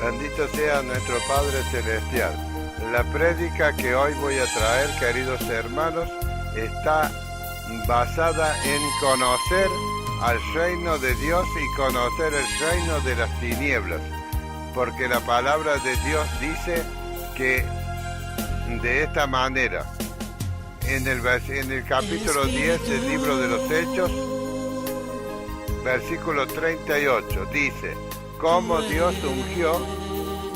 Bendito sea nuestro Padre Celestial. La prédica que hoy voy a traer, queridos hermanos, está basada en conocer al reino de Dios y conocer el reino de las tinieblas. Porque la palabra de Dios dice que de esta manera, en el capítulo 10 del libro de los Hechos, versículo 38, dice: cómo Dios ungió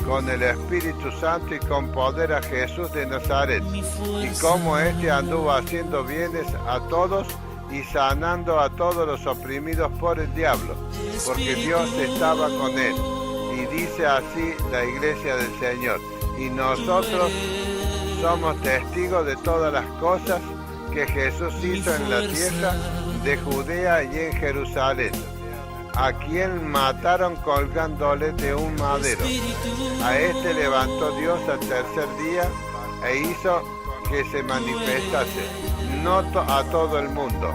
con el Espíritu Santo y con poder a Jesús de Nazaret, y cómo éste anduvo haciendo bienes a todos y sanando a todos los oprimidos por el diablo, porque Dios estaba con él. Y dice así la iglesia del Señor: y nosotros somos testigos de todas las cosas que Jesús hizo en la tierra de Judea y en Jerusalén, a quien mataron colgándole de un madero. A este levantó Dios al tercer día e hizo que se manifestase, no a todo el mundo,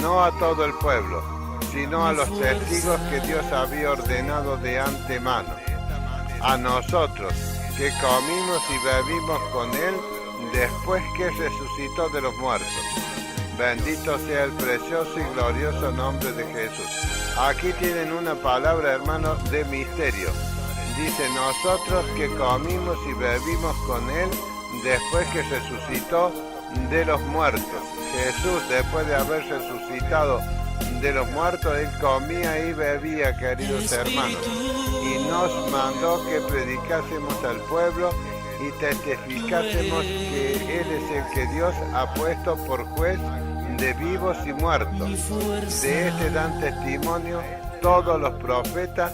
no a todo el pueblo, sino a los testigos que Dios había ordenado de antemano. A nosotros, que comimos y bebimos con él después que resucitó de los muertos. Bendito sea el precioso y glorioso nombre de Jesús. Aquí tienen una palabra, hermanos, de misterio. Dice: nosotros que comimos y bebimos con él después que resucitó de los muertos. Jesús, después de haber resucitado de los muertos, él comía y bebía, queridos hermanos, y nos mandó que predicásemos al pueblo y testificásemos que él es el que Dios ha puesto por juez de vivos y muertos. De este dan testimonio todos los profetas,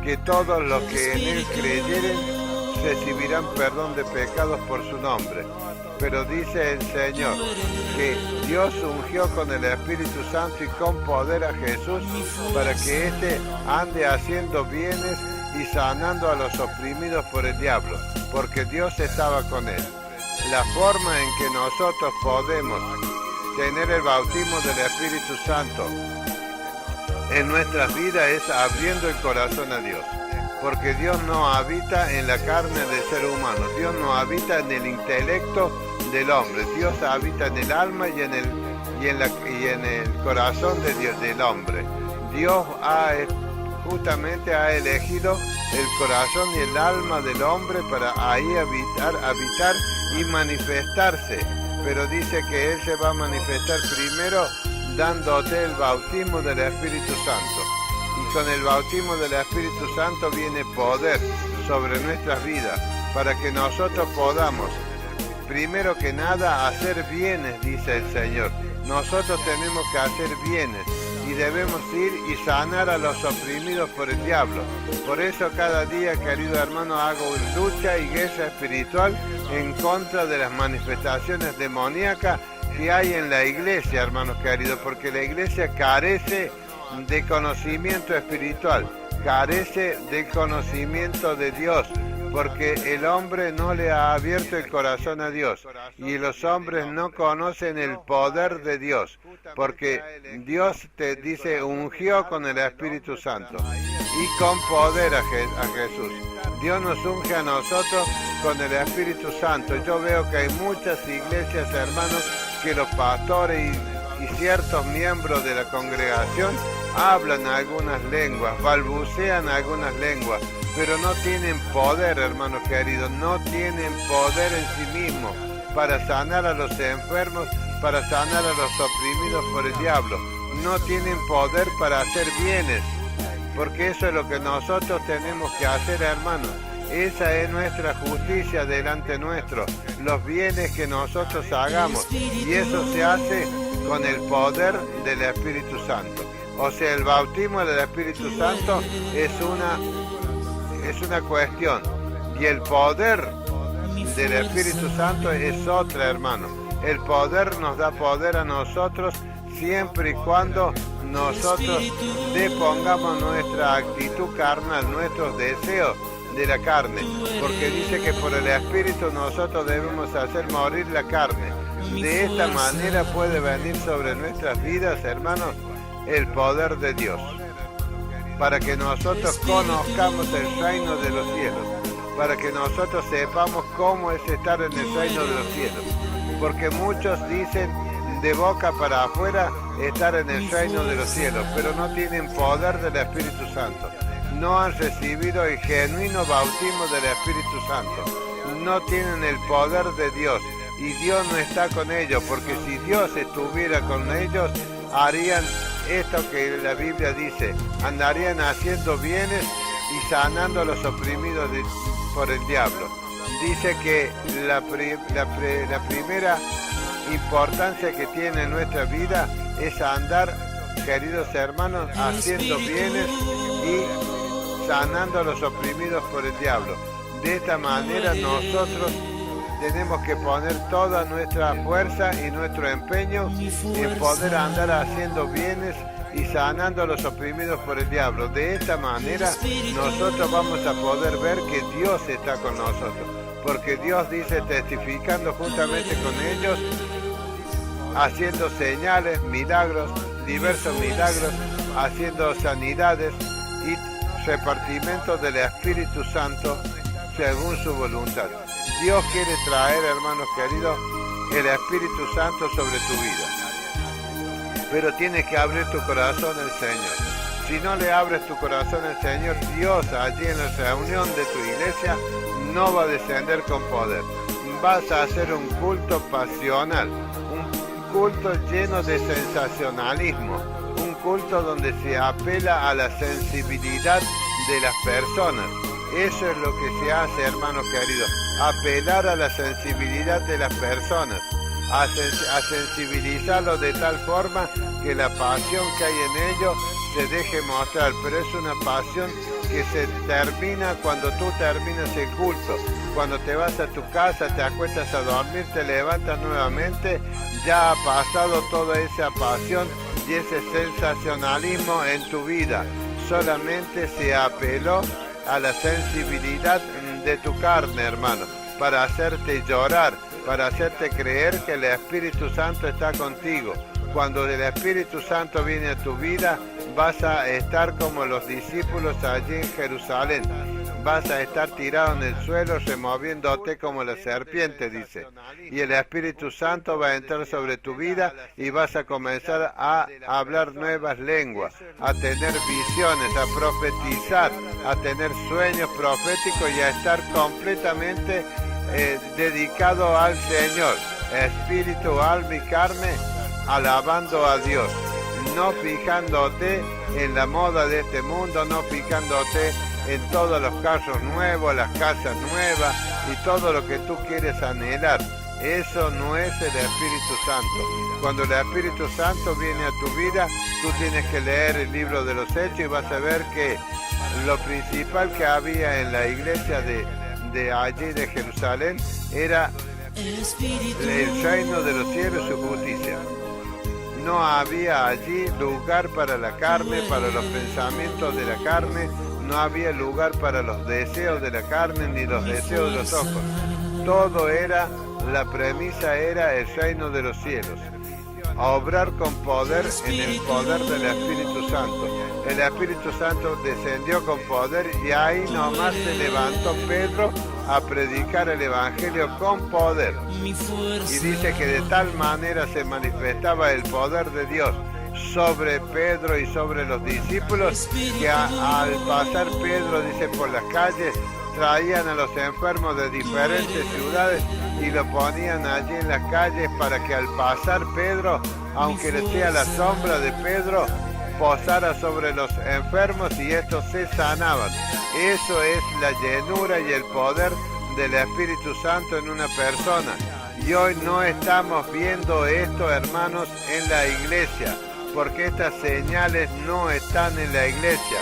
que todos los que en él creyeren recibirán perdón de pecados por su nombre. Pero dice el Señor que Dios ungió con el Espíritu Santo y con poder a Jesús para que éste ande haciendo bienes y sanando a los oprimidos por el diablo, porque Dios estaba con él. La forma en que nosotros podemos tener el bautismo del Espíritu Santo en nuestras vidas es abriendo el corazón a Dios. Porque Dios no habita en la carne del ser humano, Dios no habita en el intelecto del hombre, Dios habita en el alma y en el corazón de Dios, del hombre. Dios justamente ha elegido el corazón y el alma del hombre para ahí habitar y manifestarse. Pero dice que Él se va a manifestar primero dándote el bautismo del Espíritu Santo. Y con el bautismo del Espíritu Santo viene poder sobre nuestras vidas, para que nosotros podamos, primero que nada, hacer bienes, dice el Señor. Nosotros tenemos que hacer bienes y debemos ir y sanar a los oprimidos por el diablo. Por eso cada día, querido hermano, hago lucha y guerra espiritual en contra de las manifestaciones demoníacas que hay en la iglesia, hermanos queridos, porque la iglesia carece de conocimiento espiritual, carece del conocimiento de Dios, porque el hombre no le ha abierto el corazón a Dios y los hombres no conocen el poder de Dios, porque Dios te dice ungió con el Espíritu Santo y con poder a Jesús. Dios nos unge a nosotros con el Espíritu Santo. Yo veo que hay muchas iglesias, hermanos, que los pastores y ciertos miembros de la congregación hablan algunas lenguas, balbucean algunas lenguas, pero no tienen poder, hermanos queridos, no tienen poder en sí mismos para sanar a los enfermos, para sanar a los oprimidos por el diablo. No tienen poder para hacer bienes, porque eso es lo que nosotros tenemos que hacer, hermanos. Esa es nuestra justicia delante nuestro, los bienes que nosotros hagamos, y eso se hace con el poder del Espíritu Santo. O sea, el bautismo del Espíritu Santo es una cuestión, y el poder del Espíritu Santo es otra, hermano. El poder nos da poder a nosotros siempre y cuando nosotros depongamos nuestra actitud carnal, nuestros deseos de la carne, porque dice que por el Espíritu nosotros debemos hacer morir la carne. De esta manera puede venir sobre nuestras vidas, hermanos, el poder de Dios. para que nosotros conozcamos el reino de los cielos, para que nosotros sepamos cómo es estar en el reino de los cielos. Porque muchos dicen de boca para afuera estar en el reino de los cielos, pero no tienen poder del Espíritu Santo. No han recibido el genuino bautismo del Espíritu Santo. No tienen el poder de Dios y Dios no está con ellos, porque si Dios estuviera con ellos, harían esto que la Biblia dice, andarían haciendo bienes y sanando a los oprimidos por el diablo. Dice que la primera importancia que tiene en nuestra vida es andar, queridos hermanos, haciendo bienes y sanando a los oprimidos por el diablo. De esta manera nosotros tenemos que poner toda nuestra fuerza y nuestro empeño en poder andar haciendo bienes y sanando a los oprimidos por el diablo. De esta manera nosotros vamos a poder ver que Dios está con nosotros, porque Dios dice, testificando juntamente con ellos, haciendo señales, milagros, diversos milagros, haciendo sanidades y repartimientos del Espíritu Santo según su voluntad. Dios quiere traer, hermanos queridos, el Espíritu Santo sobre tu vida. Pero tienes que abrir tu corazón al Señor. Si no le abres tu corazón al Señor, Dios allí en la reunión de tu iglesia no va a descender con poder. Vas a hacer un culto pasional, un culto lleno de sensacionalismo, un culto donde se apela a la sensibilidad de las personas. Eso es lo que se hace, hermanos queridos, apelar a la sensibilidad de las personas, a sensibilizarlos de tal forma que la pasión que hay en ellos se deje mostrar, pero es una pasión que se termina cuando tú terminas el culto. Cuando te vas a tu casa, te acuestas a dormir, te levantas nuevamente, ya ha pasado toda esa pasión y ese sensacionalismo en tu vida. Solamente se apeló a la sensibilidad de tu carne, hermano, para hacerte llorar, para hacerte creer que el Espíritu Santo está contigo. Cuando el Espíritu Santo viene a tu vida, vas a estar como los discípulos allí en Jerusalén. Vas a estar tirado en el suelo, removiéndote como la serpiente, dice. Y el Espíritu Santo va a entrar sobre tu vida y vas a comenzar a hablar nuevas lenguas, a tener visiones, a profetizar, a tener sueños proféticos y a estar completamente dedicado al Señor, espíritu, alma y carne, alabando a Dios, no fijándote en la moda de este mundo, no fijándote en todos los carros nuevos, las casas nuevas y todo lo que tú quieres anhelar. Eso no es el Espíritu Santo. Cuando el Espíritu Santo viene a tu vida, tú tienes que leer el libro de los Hechos y vas a ver que lo principal que había en la iglesia de allí de Jerusalén era el reino de los cielos y su justicia. No había allí lugar para la carne, para los pensamientos de la carne, no había lugar para los deseos de la carne ni los deseos de los ojos. Todo era, la premisa era el reino de los cielos. Obrar con poder en el poder del Espíritu Santo. El Espíritu Santo descendió con poder y ahí nomás se levantó Pedro a predicar el Evangelio con poder. Y dice que de tal manera se manifestaba el poder de Dios sobre Pedro y sobre los discípulos, que al pasar Pedro, dice, por las calles, traían a los enfermos de diferentes ciudades y lo ponían allí en las calles para que al pasar Pedro, aunque le sea la sombra de Pedro, posara sobre los enfermos y estos se sanaban. Eso es la llenura y el poder del Espíritu Santo en una persona. Y hoy no estamos viendo esto, hermanos, en la iglesia, porque estas señales no están en la iglesia.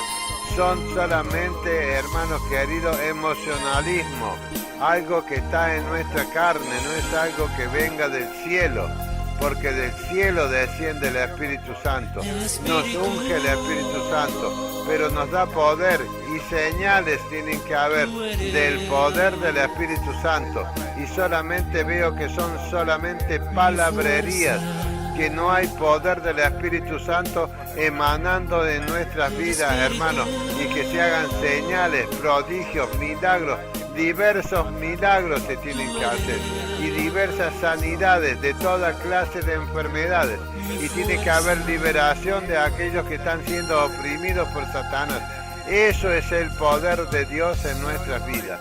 Son solamente, hermanos queridos, emocionalismo, algo que está en nuestra carne, no es algo que venga del cielo, porque del cielo desciende el Espíritu Santo, nos unge el Espíritu Santo, pero nos da poder y señales tienen que haber del poder del Espíritu Santo, y solamente veo que son solamente palabrerías que no hay poder del Espíritu Santo emanando de nuestras vidas, hermanos, y que se hagan señales, prodigios, milagros. Diversos milagros se tienen que hacer y diversas sanidades de toda clase de enfermedades, y tiene que haber liberación de aquellos que están siendo oprimidos por Satanás. Eso es el poder de Dios en nuestras vidas.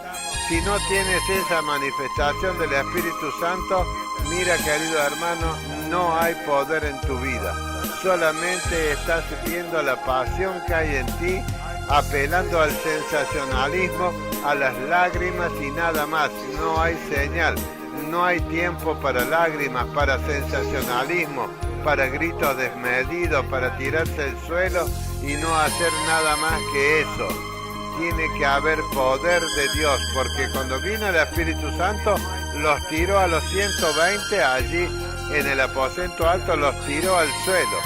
Si no tienes esa manifestación del Espíritu Santo, mira, querido hermano, no hay poder en tu vida. Solamente estás viendo la pasión que hay en ti, apelando al sensacionalismo, a las lágrimas y nada más. No hay señal, no hay tiempo para lágrimas, para sensacionalismo, para gritos desmedidos, para tirarse al suelo y no hacer nada más que eso. Tiene que haber poder de Dios, porque cuando vino el Espíritu Santo, los tiró a los 120 allí en el aposento alto, los tiró al suelo.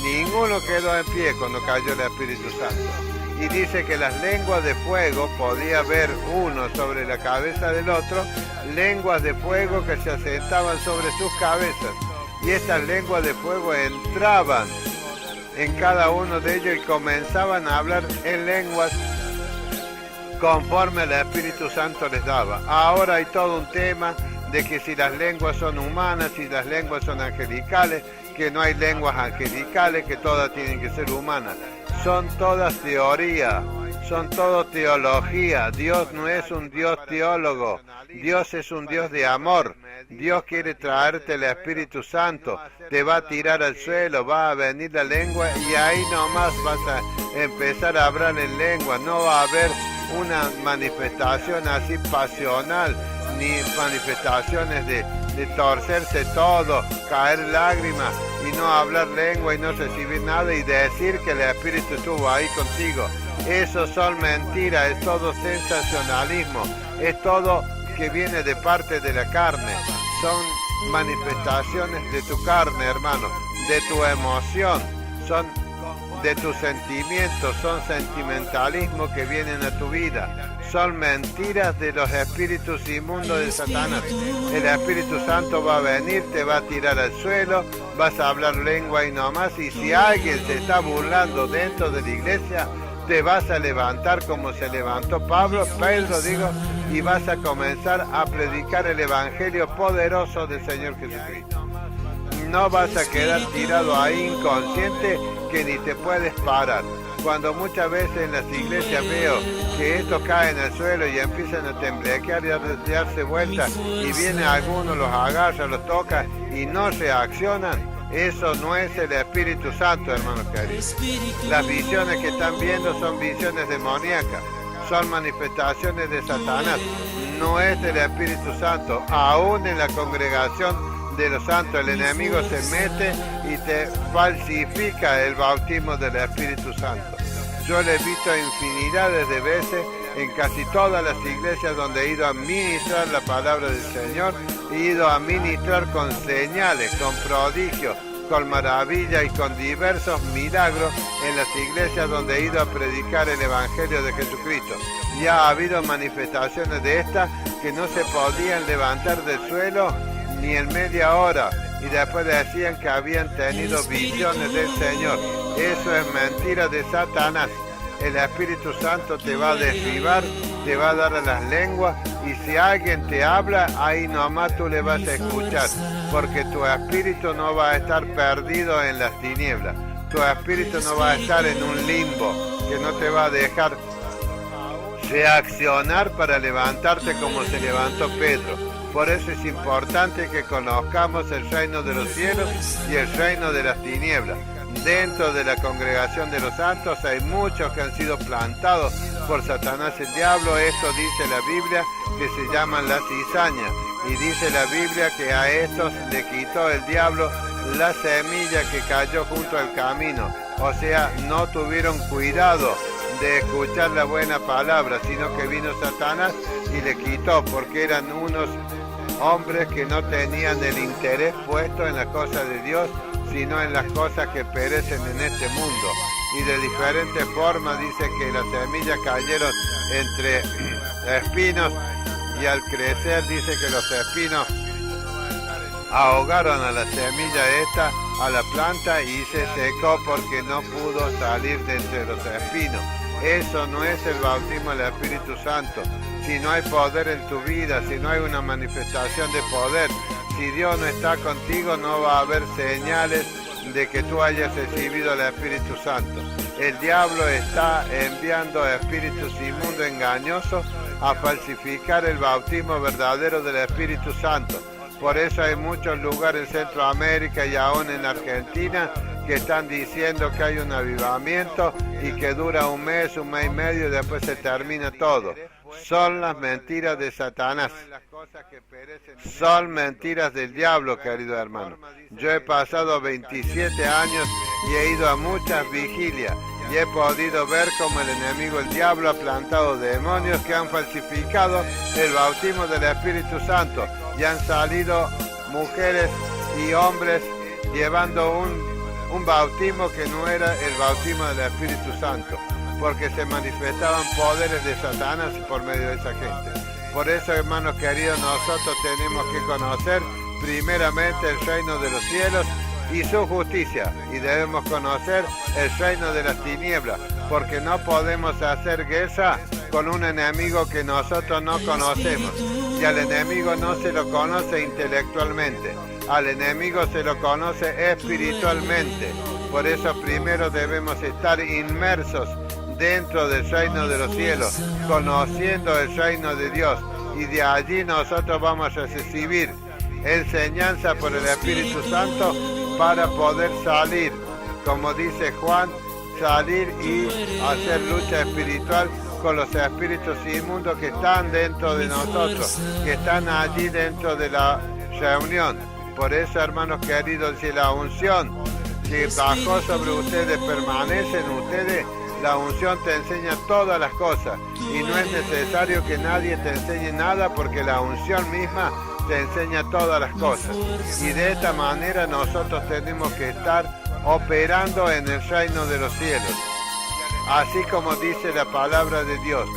Ninguno quedó en pie cuando cayó el Espíritu Santo. Y dice que las lenguas de fuego, podía ver uno sobre la cabeza del otro, lenguas de fuego que se asentaban sobre sus cabezas. Y estas lenguas de fuego entraban en cada uno de ellos y comenzaban a hablar en lenguas conforme el Espíritu Santo les daba. Ahora hay todo un tema de que si las lenguas son humanas, si las lenguas son angelicales, que no hay lenguas angelicales, que todas tienen que ser humanas. Son todas teoría, son todo teología. Dios no es un Dios teólogo, Dios es un Dios de amor. Dios quiere traerte el Espíritu Santo, te va a tirar al suelo, va a venir la lengua y ahí nomás vas a empezar a hablar en lengua. No va a haber una manifestación así pasional, ni manifestaciones de torcerse todo, caer lágrimas y no hablar lengua y no recibir nada y decir que el Espíritu estuvo ahí contigo. Eso son mentiras, es todo sensacionalismo, es todo que viene de parte de la carne. Son manifestaciones de tu carne, hermano, de tu emoción, son de tus sentimientos, son sentimentalismo que vienen a tu vida. Son mentiras de los espíritus inmundos de Satanás. El Espíritu Santo va a venir, te va a tirar al suelo, vas a hablar lengua y no más. Y si alguien se está burlando dentro de la iglesia, te vas a levantar como se levantó Pedro, y vas a comenzar a predicar el Evangelio poderoso del Señor Jesucristo. No vas a quedar tirado ahí inconsciente que ni te puedes parar. Cuando muchas veces en las iglesias veo que estos caen al suelo y empiezan a temblequear y a darse vueltas y viene alguno, los agarra, los toca y no reaccionan, eso no es el Espíritu Santo, hermanos queridos. Las visiones que están viendo son visiones demoníacas, son manifestaciones de Satanás, no es el Espíritu Santo. Aún en la congregación de los santos el enemigo se mete y te falsifica el bautismo del Espíritu Santo. Yo lo he visto infinidades de veces en casi todas las iglesias donde he ido a ministrar la palabra del Señor, he ido a ministrar con señales, con prodigios, con maravilla y con diversos milagros en las iglesias donde he ido a predicar el Evangelio de Jesucristo. Ya ha habido manifestaciones de estas que no se podían levantar del suelo ni en media hora, y después decían que habían tenido visiones del Señor. Eso es mentira de Satanás. El Espíritu Santo te va a derribar, te va a dar a las lenguas, y si alguien te habla, ahí nomás tú le vas a escuchar, porque tu espíritu no va a estar perdido en las tinieblas. Tu espíritu no va a estar en un limbo que no te va a dejar reaccionar para levantarte como se levantó Pedro. Por eso es importante que conozcamos el reino de los cielos y el reino de las tinieblas. Dentro de la congregación de los santos hay muchos que han sido plantados por Satanás el diablo. Esto dice la Biblia, que se llaman las cizañas. Y dice la Biblia que a estos le quitó el diablo la semilla que cayó junto al camino. O sea, no tuvieron cuidado de escuchar la buena palabra, sino que vino Satanás y le quitó, porque eran unos hombres que no tenían el interés puesto en las cosas de Dios, sino en las cosas que perecen en este mundo. Y de diferentes formas dice que las semillas cayeron entre espinos, y al crecer dice que los espinos ahogaron a la semilla esta a la planta y se secó porque no pudo salir de entre los espinos. Eso no es el bautismo del Espíritu Santo. Si no hay poder en tu vida, si no hay una manifestación de poder, si Dios no está contigo, no va a haber señales de que tú hayas recibido el Espíritu Santo. El diablo está enviando espíritus inmundos engañosos a falsificar el bautismo verdadero del Espíritu Santo. Por eso hay muchos lugares en Centroamérica y aún en Argentina que están diciendo que hay un avivamiento y que dura un mes y medio y después se termina todo. Son las mentiras de Satanás. Son mentiras del diablo, querido hermano. Yo he pasado 27 años y he ido a muchas vigilias y he podido ver cómo el enemigo, el diablo, ha plantado demonios que han falsificado el bautismo del Espíritu Santo y han salido mujeres y hombres llevando un bautismo que no era el bautismo del Espíritu Santo, porque se manifestaban poderes de Satanás por medio de esa gente. Por eso, hermanos queridos, nosotros tenemos que conocer primeramente el reino de los cielos y su justicia, y debemos conocer el reino de las tinieblas, porque no podemos hacer guerra con un enemigo que nosotros no conocemos, y al enemigo no se lo conoce intelectualmente, al enemigo se lo conoce espiritualmente. Por eso primero debemos estar inmersos dentro del reino de los cielos, conociendo el reino de Dios, y de allí nosotros vamos a recibir enseñanza por el Espíritu Santo para poder salir, como dice Juan, salir y hacer lucha espiritual con los espíritus inmundos que están dentro de nosotros, que están allí dentro de la reunión. Por eso, hermanos queridos, si la unción que bajó sobre ustedes permanece en ustedes, la unción te enseña todas las cosas y no es necesario que nadie te enseñe nada, porque la unción misma te enseña todas las cosas. Y de esta manera nosotros tenemos que estar operando en el reino de los cielos, así como dice la palabra de Dios.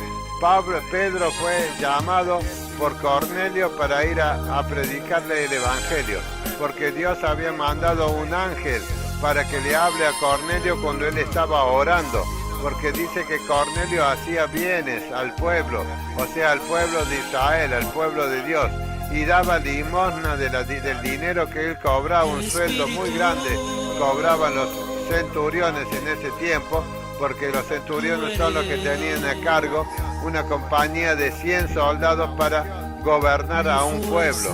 Pedro fue llamado por Cornelio para ir a predicarle el Evangelio, porque Dios había mandado un ángel para que le hable a Cornelio cuando él estaba orando, porque dice que Cornelio hacía bienes al pueblo, o sea, al pueblo de Israel, al pueblo de Dios, y daba limosna del dinero que él cobraba, un sueldo muy grande cobraban los centuriones en ese tiempo, porque los centuriones son los que tenían a cargo una compañía de 100 soldados para gobernar a un pueblo.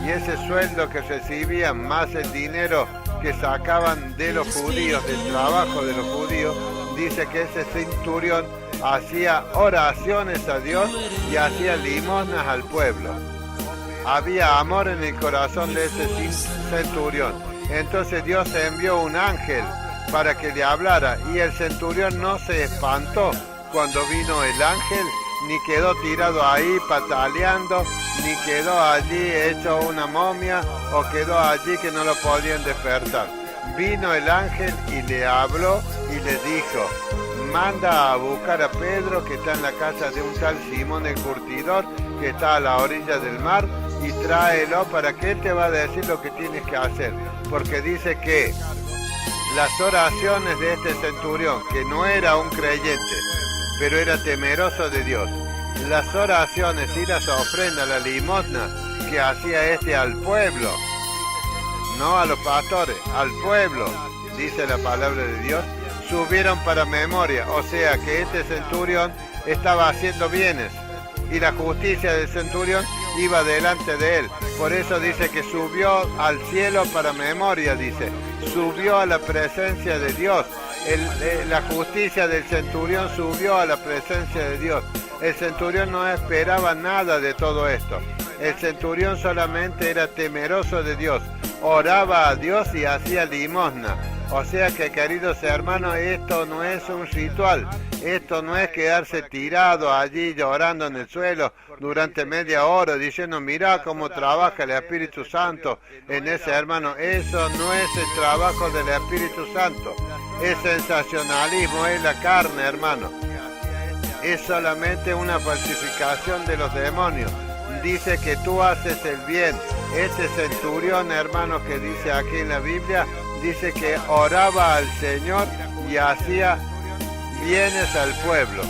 Y ese sueldo que recibían, más el dinero que sacaban de los judíos, del trabajo de los judíos, dice que ese centurión hacía oraciones a Dios y hacía limosnas al pueblo. Había amor en el corazón de ese centurión. Entonces Dios envió un ángel para que le hablara, y el centurión no se espantó cuando vino el ángel, ni quedó tirado ahí pataleando, ni quedó allí hecho una momia, o quedó allí que no lo podían despertar. Vino el ángel y le habló y le dijo: manda a buscar a Pedro, que está en la casa de un tal Simón el curtidor, que está a la orilla del mar, y tráelo, para que él te va a decir lo que tienes que hacer. Porque dice que las oraciones de este centurión, que no era un creyente, pero era temeroso de Dios, las oraciones y las ofrendas, la limosna que hacía este al pueblo, no a los pastores, al pueblo, dice la palabra de Dios, subieron para memoria. O sea que este centurión estaba haciendo bienes y la justicia del centurión iba delante de él. Por eso dice que subió al cielo para memoria, dice, subió a la presencia de Dios. La justicia del centurión subió a la presencia de Dios. El centurión no esperaba nada de todo esto. El centurión solamente era temeroso de Dios, oraba a Dios y hacía limosna. O sea que, queridos hermanos, esto no es un ritual, esto no es quedarse tirado allí llorando en el suelo durante media hora diciendo: mirá cómo trabaja el Espíritu Santo en ese hermano. Eso no es el trabajo del Espíritu Santo, es sensacionalismo, es la carne, hermano. Es solamente una falsificación de los demonios. Dice que tú haces el bien. Este centurión, hermanos, que dice aquí en la Biblia, dice que oraba al Señor y hacía bienes al pueblo,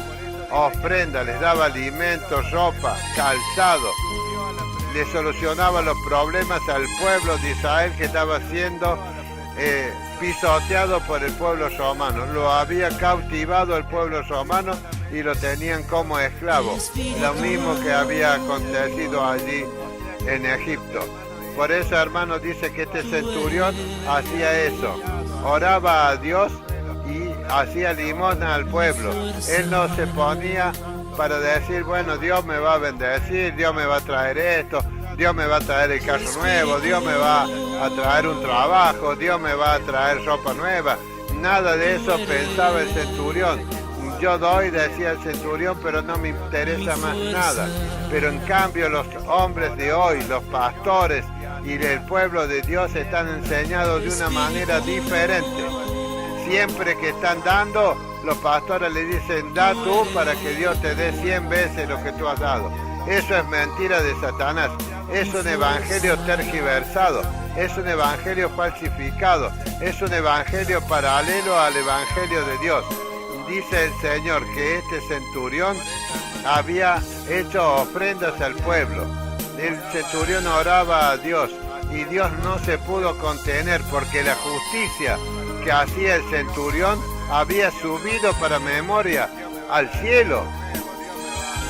ofrenda, les daba alimentos, ropa, calzado, le solucionaba los problemas al pueblo de Israel que estaba siendo pisoteado por el pueblo romano. Lo había cautivado el pueblo romano y lo tenían como esclavo, lo mismo que había acontecido allí en Egipto. Por eso, hermanos, dice que este centurión hacía eso, oraba a Dios y hacía limosna al pueblo. Él no se ponía para decir, bueno, Dios me va a bendecir, Dios me va a traer esto, Dios me va a traer el carro nuevo, Dios me va a traer un trabajo, Dios me va a traer ropa nueva. Nada de eso pensaba el centurión. Yo doy, decía el centurión, pero no me interesa más nada. Pero en cambio los hombres de hoy, los pastores y el pueblo de Dios están enseñados de una manera diferente. Siempre que están dando, los pastores le dicen, da tú para que Dios te dé 100 veces lo que tú has dado. Eso es mentira de Satanás. Es un evangelio tergiversado. Es un evangelio falsificado. Es un evangelio paralelo al evangelio de Dios. Dice el Señor que este centurión había hecho ofrendas al pueblo. El centurión oraba a Dios y Dios no se pudo contener porque la justicia que hacía el centurión había subido para memoria al cielo.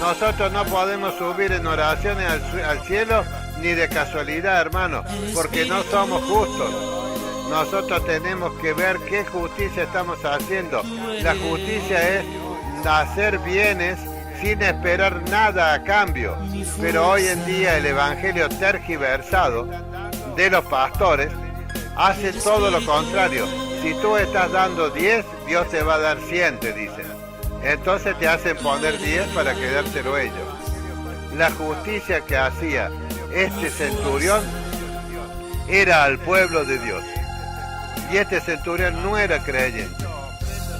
Nosotros no podemos subir en oraciones al cielo ni de casualidad, hermano, porque no somos justos. Nosotros tenemos que ver qué justicia estamos haciendo. La justicia es hacer bienes sin esperar nada a cambio. Pero hoy en día el evangelio tergiversado de los pastores hace todo lo contrario. Si tú estás dando 10, Dios te va a dar 100, te dicen. Entonces te hacen poner 10 para quedárselo ellos. La justicia que hacía este centurión era al pueblo de Dios. Y este centurión no era creyente.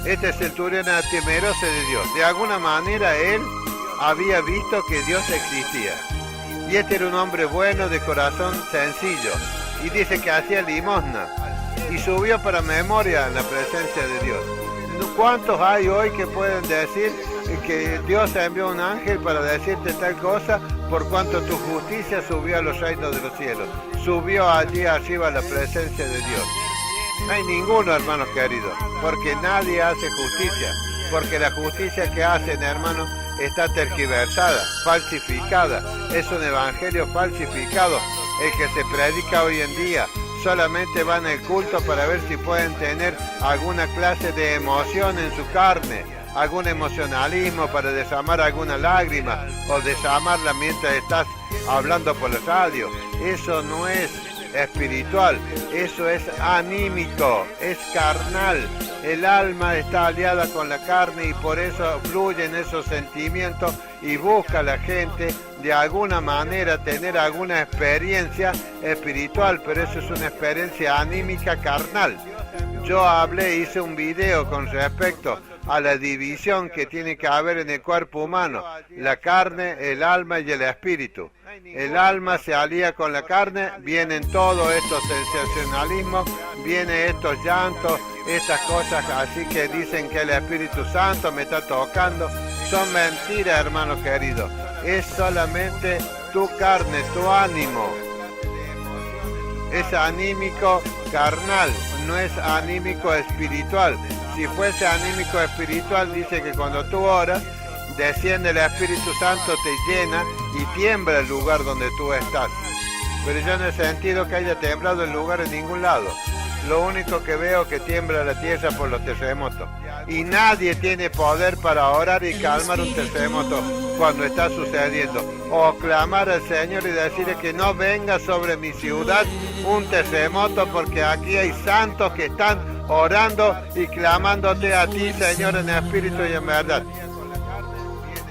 Este centurión era temeroso de Dios. De alguna manera él había visto que Dios existía. Y este era un hombre bueno, de corazón sencillo. Y dice que hacía limosna. Y subió para memoria en la presencia de Dios. ¿Cuántos hay hoy que pueden decir que Dios envió un ángel para decirte tal cosa por cuanto tu justicia subió a los reinos de los cielos? Subió allí arriba a la presencia de Dios. No hay ninguno, hermanos queridos, porque nadie hace justicia, porque la justicia que hacen, hermanos, está tergiversada, falsificada. Es un evangelio falsificado el que se predica hoy en día. Solamente van al culto para ver si pueden tener alguna clase de emoción en su carne, algún emocionalismo para derramar alguna lágrima o derramarla mientras estás hablando por la radio. Eso no es espiritual, eso es anímico, es carnal. El alma está aliada con la carne y por eso fluyen esos sentimientos y busca la gente de alguna manera tener alguna experiencia espiritual, pero eso es una experiencia anímica carnal. Yo hice un video con respecto a la división que tiene que haber en el cuerpo humano, la carne, el alma y el espíritu. El alma se alía con la carne, vienen todos estos sensacionalismos, vienen estos llantos, estas cosas así que dicen que el Espíritu Santo me está tocando. Son mentiras, hermanos queridos. Es solamente tu carne, tu ánimo. Es anímico carnal, no es anímico espiritual. Si fuese anímico espiritual, dice que cuando tú oras, desciende el Espíritu Santo, te llena y tiembla el lugar donde tú estás. Pero yo no he sentido que haya temblado el lugar en ningún lado. Lo único que veo es que tiembla la tierra por los terremotos. Y nadie tiene poder para orar y calmar un terremoto cuando está sucediendo. O clamar al Señor y decirle que no venga sobre mi ciudad un terremoto, porque aquí hay santos que están orando y clamándote a ti, Señor, en espíritu y en verdad.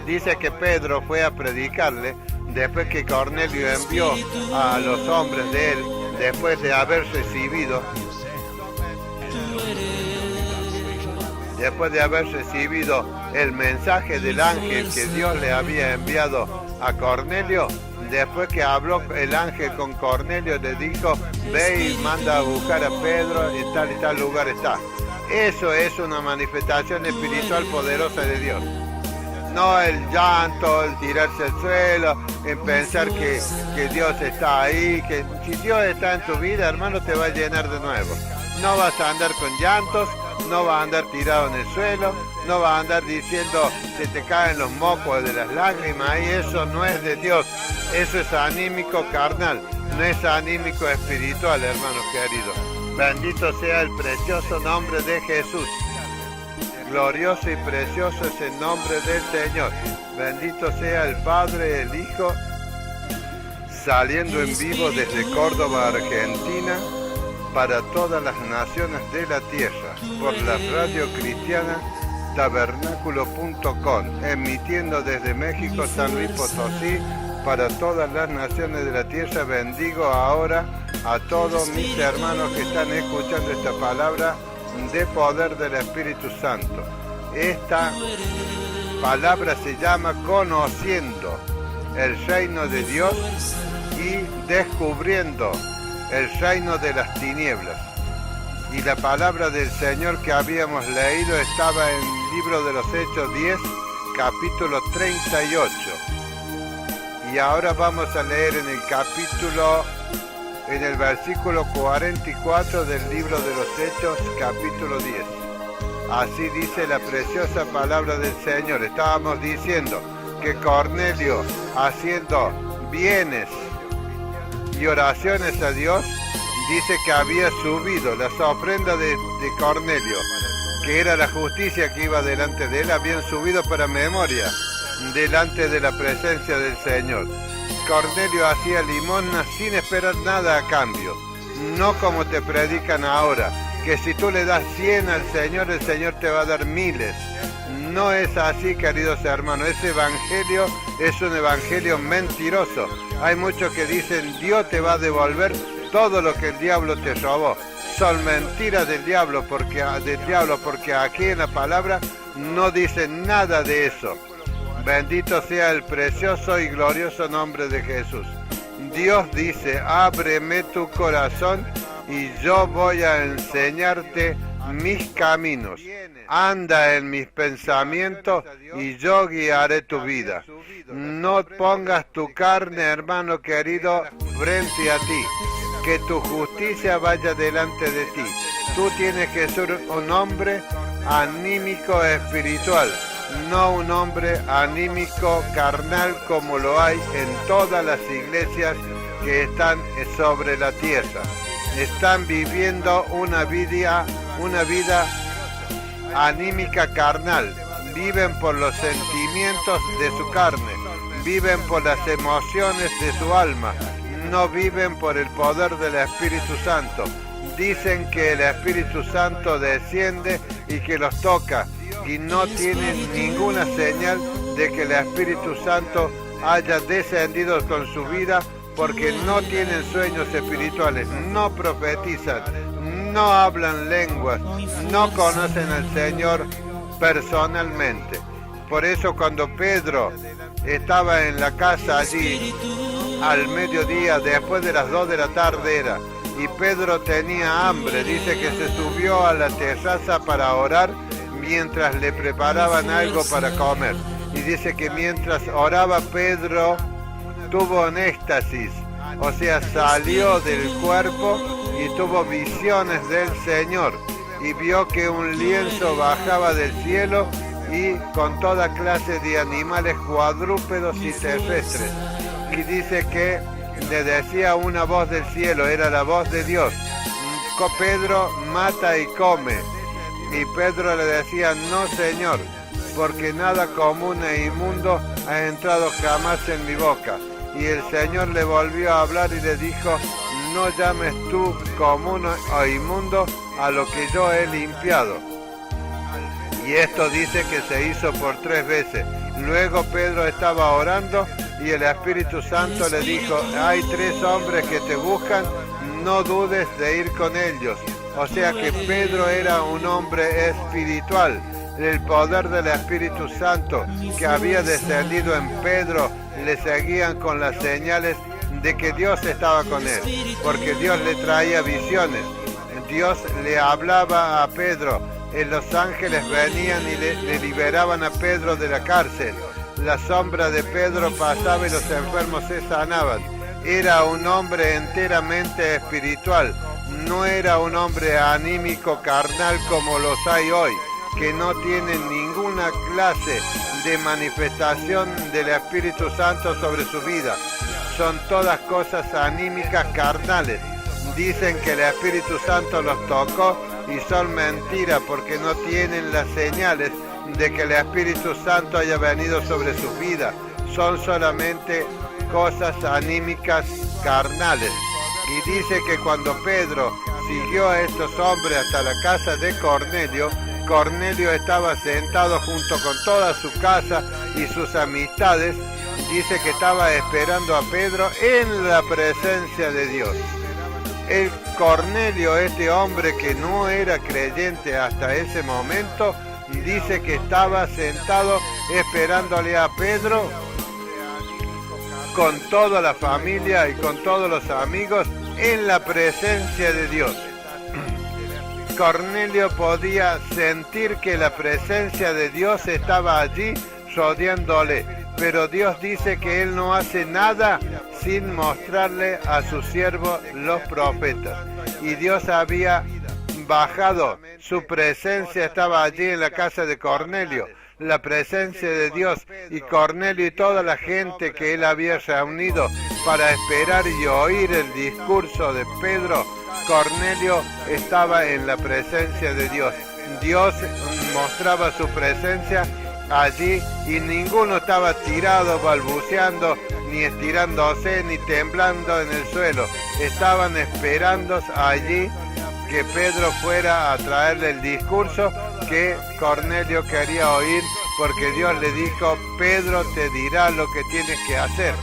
Dice que Pedro fue a predicarle después que Cornelio envió a los hombres de él, después de haber recibido el mensaje del ángel que Dios le había enviado a Cornelio. Después que habló el ángel con Cornelio, le dijo, ve y manda a buscar a Pedro, y tal lugar está. Eso es una manifestación espiritual poderosa de Dios. No el llanto, el tirarse al suelo, en pensar que Dios está ahí, que si Dios está en tu vida, hermano, te va a llenar de nuevo. No vas a andar con llantos, no vas a andar tirado en el suelo, no vas a andar diciendo se te caen los mocos de las lágrimas, y eso no es de Dios. Eso es anímico carnal, no es anímico espiritual, hermanos queridos. Bendito sea el precioso nombre de Jesús. Glorioso y precioso es el nombre del Señor. Bendito sea el Padre, el Hijo, saliendo en vivo desde Córdoba, Argentina, para todas las naciones de la tierra, por la radio cristiana tabernáculo.com, emitiendo desde México, San Luis Potosí, para todas las naciones de la tierra. Bendigo ahora a todos mis hermanos que están escuchando esta palabra de poder del Espíritu Santo. Esta palabra se llama conociendo el reino de Dios y descubriendo el reino de las tinieblas. Y la palabra del Señor que habíamos leído estaba en el libro de los Hechos 10, capítulo 38. Y ahora vamos a leer en el versículo 44 del libro de los Hechos, capítulo 10. Así dice la preciosa palabra del Señor. Estábamos diciendo que Cornelio, haciendo bienes y oraciones a Dios, dice que había subido las ofrendas de Cornelio, que era la justicia que iba delante de él, habían subido para memoria delante de la presencia del Señor. Cornelio hacía limosna sin esperar nada a cambio, no como te predican ahora, que si tú le das 100 al Señor, el Señor te va a dar miles. No es así, queridos hermanos. Ese evangelio es un evangelio mentiroso. Hay muchos que dicen, Dios te va a devolver todo lo que el diablo te robó. Son mentiras del diablo, porque aquí en la palabra no dice nada de eso. Bendito sea el precioso y glorioso nombre de Jesús. Dios dice, ábreme tu corazón y yo voy a enseñarte mis caminos. Anda en mis pensamientos y yo guiaré tu vida. No pongas tu carne, hermano querido, frente a ti. Que tu justicia vaya delante de ti. Tú tienes que ser un hombre anímico espiritual, no un hombre anímico carnal como lo hay en todas las iglesias que están sobre la tierra. Están viviendo una vida anímica carnal. Viven por los sentimientos de su carne, viven por las emociones de su alma, no viven por el poder del Espíritu Santo. Dicen que el Espíritu Santo desciende y que los toca, y no tienen ninguna señal de que el Espíritu Santo haya descendido con su vida, porque no tienen sueños espirituales, no profetizan, no hablan lenguas, no conocen al Señor personalmente. Por eso cuando Pedro estaba en la casa allí al mediodía, después de las 2 de la tarde era, y Pedro tenía hambre, dice que se subió a la terraza para orar mientras le preparaban algo para comer. Y dice que mientras oraba Pedro tuvo un éxtasis, o sea, salió del cuerpo y tuvo visiones del Señor. Y vio que un lienzo bajaba del cielo y con toda clase de animales cuadrúpedos y terrestres. Y dice que le decía una voz del cielo, era la voz de Dios: Pedro, mata y come. Y Pedro le decía: no, Señor, porque nada común e inmundo ha entrado jamás en mi boca. Y el Señor le volvió a hablar y le dijo: no llames tú común o inmundo a lo que yo he limpiado. Y esto dice que se hizo por 3 veces. Luego Pedro estaba orando y el Espíritu Santo le dijo: hay 3 hombres que te buscan, no dudes de ir con ellos. O sea que Pedro era un hombre espiritual. El poder del Espíritu Santo que había descendido en Pedro le seguían con las señales de que Dios estaba con él, porque Dios le traía visiones. Dios le hablaba a Pedro, los ángeles venían y le liberaban a Pedro de la cárcel. La sombra de Pedro pasaba y los enfermos se sanaban. Era un hombre enteramente espiritual, no era un hombre anímico, carnal como los hay hoy, que no tienen ninguna clase de manifestación del Espíritu Santo sobre su vida. Son todas cosas anímicas, carnales. Dicen que el Espíritu Santo los tocó y son mentiras porque no tienen las señales de que el Espíritu Santo haya venido sobre su vida. Son solamente cosas anímicas, carnales. Y dice que cuando Pedro siguió a estos hombres hasta la casa de Cornelio, Cornelio estaba sentado junto con toda su casa y sus amistades. Dice que estaba esperando a Pedro en la presencia de Dios. El Cornelio, este hombre que no era creyente hasta ese momento, dice que estaba sentado esperándole a Pedro con toda la familia y con todos los amigos en la presencia de Dios. Cornelio podía sentir que la presencia de Dios estaba allí rodeándole, pero Dios dice que Él no hace nada sin mostrarle a sus siervos los profetas. Y Dios había bajado, su presencia estaba allí en la casa de Cornelio, la presencia de Dios, y Cornelio y toda la gente que él había reunido para esperar y oír el discurso de Pedro. Cornelio estaba en la presencia de Dios. Dios mostraba su presencia allí y ninguno estaba tirado, balbuceando, ni estirándose, ni temblando en el suelo. Estaban esperando allí que Pedro fuera a traerle el discurso que Cornelio quería oír, porque Dios le dijo: Pedro te dirá lo que tienes que hacer.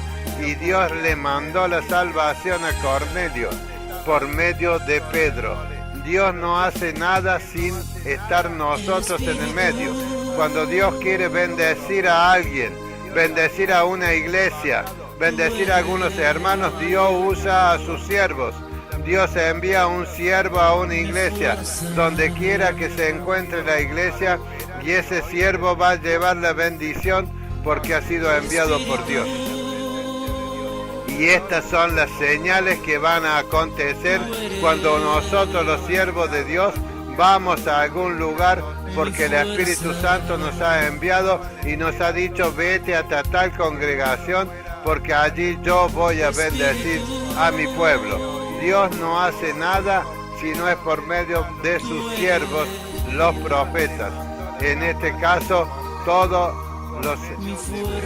Y Dios le mandó la salvación a Cornelio por medio de Pedro. Dios no hace nada sin estar nosotros en el medio. Cuando Dios quiere bendecir a alguien, bendecir a una iglesia, bendecir a algunos hermanos, Dios usa a sus siervos. Dios envía un siervo a una iglesia, donde quiera que se encuentre la iglesia, y ese siervo va a llevar la bendición porque ha sido enviado por Dios. Y estas son las señales que van a acontecer cuando nosotros, los siervos de Dios, vamos a algún lugar, porque el Espíritu Santo nos ha enviado y nos ha dicho: vete a tal congregación, porque allí yo voy a bendecir a mi pueblo. Dios no hace nada si no es por medio de sus siervos, los profetas. En este caso, todos los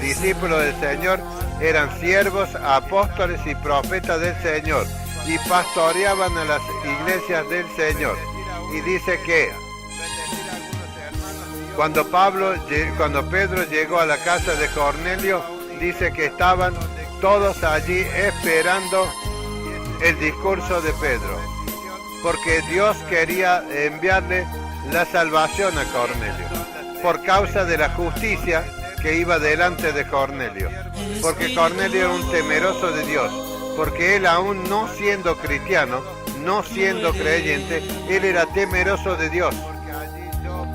discípulos del Señor eran siervos, apóstoles y profetas del Señor, y pastoreaban a las iglesias del Señor. Y dice que cuando Pedro llegó a la casa de Cornelio, dice que estaban todos allí esperando el discurso de Pedro, porque Dios quería enviarle la salvación a Cornelio, por causa de la justicia que iba delante de Cornelio, porque Cornelio era un temeroso de Dios, porque él, aún no siendo cristiano, no siendo creyente, él era temeroso de Dios,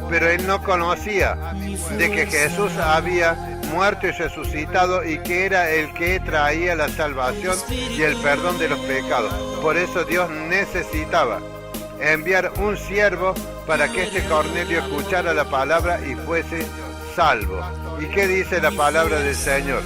pero él no conocía de que Jesús había muerto y resucitado, y que era el que traía la salvación y el perdón de los pecados. Por eso Dios necesitaba enviar un siervo para que este Cornelio escuchara la palabra y fuese salvo. ¿Y qué dice la palabra del Señor?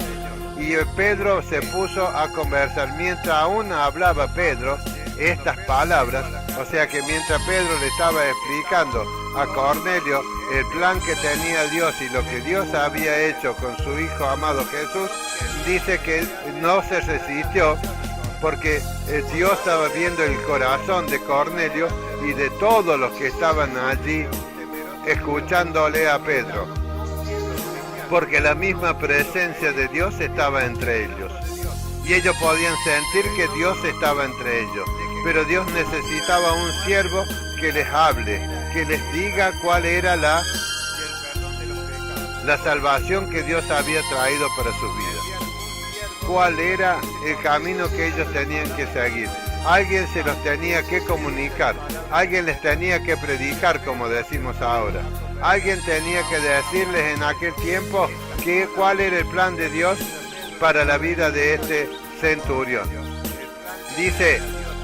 Y Pedro se puso a conversar. Mientras aún hablaba Pedro estas palabras, o sea que mientras Pedro le estaba explicando a Cornelio el plan que tenía Dios y lo que Dios había hecho con su Hijo amado Jesús, dice que no se resistió, porque Dios estaba viendo el corazón de Cornelio y de todos los que estaban allí escuchándole a Pedro, porque la misma presencia de Dios estaba entre ellos, y ellos podían sentir que Dios estaba entre ellos, pero Dios necesitaba un siervo que les hable, que les diga cuál era la salvación que Dios había traído para sus vidas. cuál era el camino que ellos tenían que seguir. Alguien se los tenía que comunicar, alguien les tenía que predicar, como decimos ahora. Alguien tenía que decirles en aquel tiempo cuál era el plan de Dios para la vida de este centurión. Dice,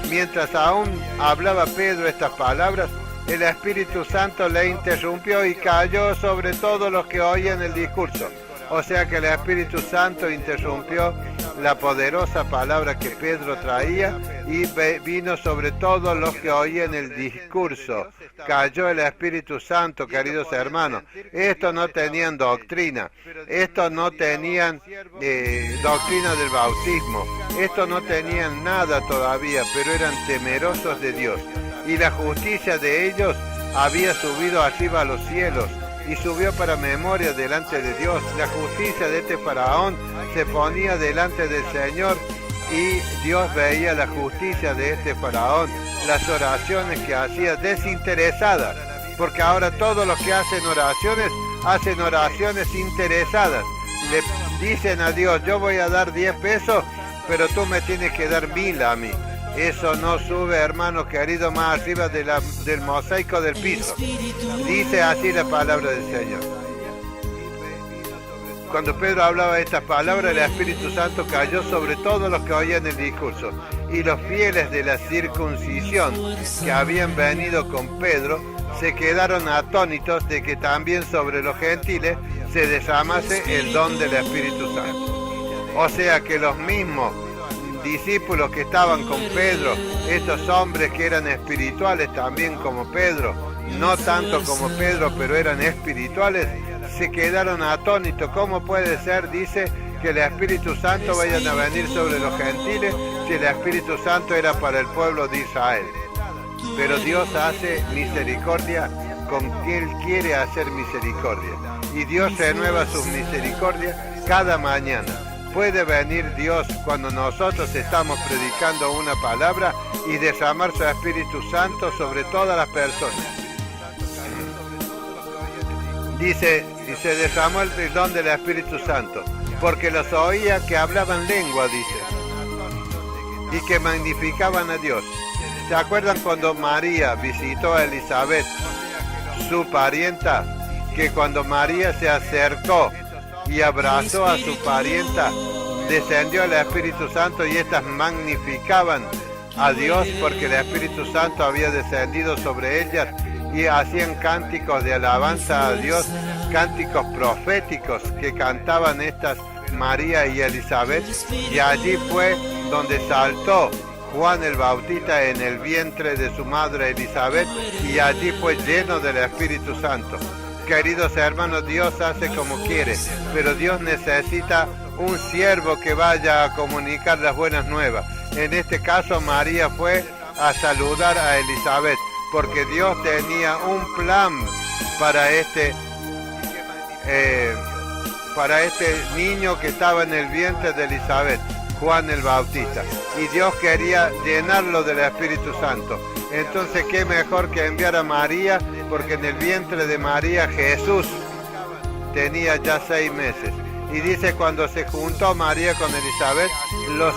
mientras aún hablaba Pedro estas palabras, el Espíritu Santo le interrumpió y cayó sobre todos los que oían el discurso. O sea que el Espíritu Santo interrumpió la poderosa palabra que Pedro traía y vino sobre todos los que oían el discurso. Cayó el Espíritu Santo, queridos hermanos. Estos no tenían doctrina, estos no tenían doctrina del bautismo, estos no tenían nada todavía, pero eran temerosos de Dios. Y la justicia de ellos había subido arriba a los cielos y subió para memoria delante de Dios. La justicia de este faraón se ponía delante del Señor y Dios veía la justicia de este faraón, las oraciones que hacía desinteresadas, porque ahora todos los que hacen oraciones interesadas. Le dicen a Dios, yo voy a dar 10 pesos, pero tú me tienes que dar 1000 a mí. Eso no sube, hermano querido, más arriba del mosaico del piso. Dice así la palabra del Señor. Cuando Pedro hablaba estas palabras, el Espíritu Santo cayó sobre todos los que oían el discurso. Y los fieles de la circuncisión que habían venido con Pedro se quedaron atónitos de que también sobre los gentiles se derramase el don del Espíritu Santo. O sea que los mismos discípulos que estaban con Pedro, estos hombres que eran espirituales también como Pedro, no tanto como Pedro, pero eran espirituales, se quedaron atónitos. ¿Cómo puede ser, dice, que el Espíritu Santo vaya a venir sobre los gentiles si el Espíritu Santo era para el pueblo de Israel? Pero Dios hace misericordia con quien Él quiere hacer misericordia. Y Dios renueva sus misericordias cada mañana. Puede venir Dios cuando nosotros estamos predicando una palabra y derramar su Espíritu Santo sobre todas las personas. Dice, y se derramó el don del Espíritu Santo, porque los oía que hablaban lengua, dice, y que magnificaban a Dios. ¿Se acuerdan cuando María visitó a Elizabeth, su parienta? Que cuando María se acercó y abrazó a su parienta, descendió el Espíritu Santo y éstas magnificaban a Dios porque el Espíritu Santo había descendido sobre ellas y hacían cánticos de alabanza a Dios, cánticos proféticos que cantaban estas María y Elizabeth. Y allí fue donde saltó Juan el Bautista en el vientre de su madre Elizabeth y allí fue lleno del Espíritu Santo. Queridos hermanos, Dios hace como quiere, pero Dios necesita un siervo que vaya a comunicar las buenas nuevas. En este caso, María fue a saludar a Elizabeth, porque Dios tenía un plan para este niño que estaba en el vientre de Elizabeth, Juan el Bautista. Y Dios quería llenarlo del Espíritu Santo. Entonces, ¿qué mejor que enviar a María? Porque en el vientre de María Jesús tenía ya 6 meses. Y dice, cuando se juntó María con Elizabeth, los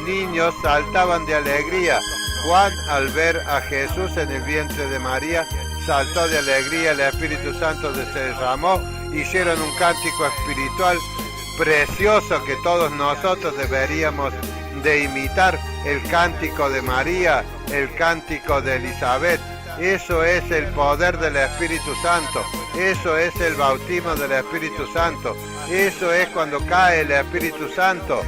niños saltaban de alegría. Juan, al ver a Jesús en el vientre de María, saltó de alegría, el Espíritu Santo se derramó, hicieron un cántico espiritual precioso que todos nosotros deberíamos de imitar, el cántico de María, el cántico de Elizabeth. Eso es el poder del Espíritu Santo, eso es el bautismo del Espíritu Santo, eso es cuando cae el Espíritu Santo.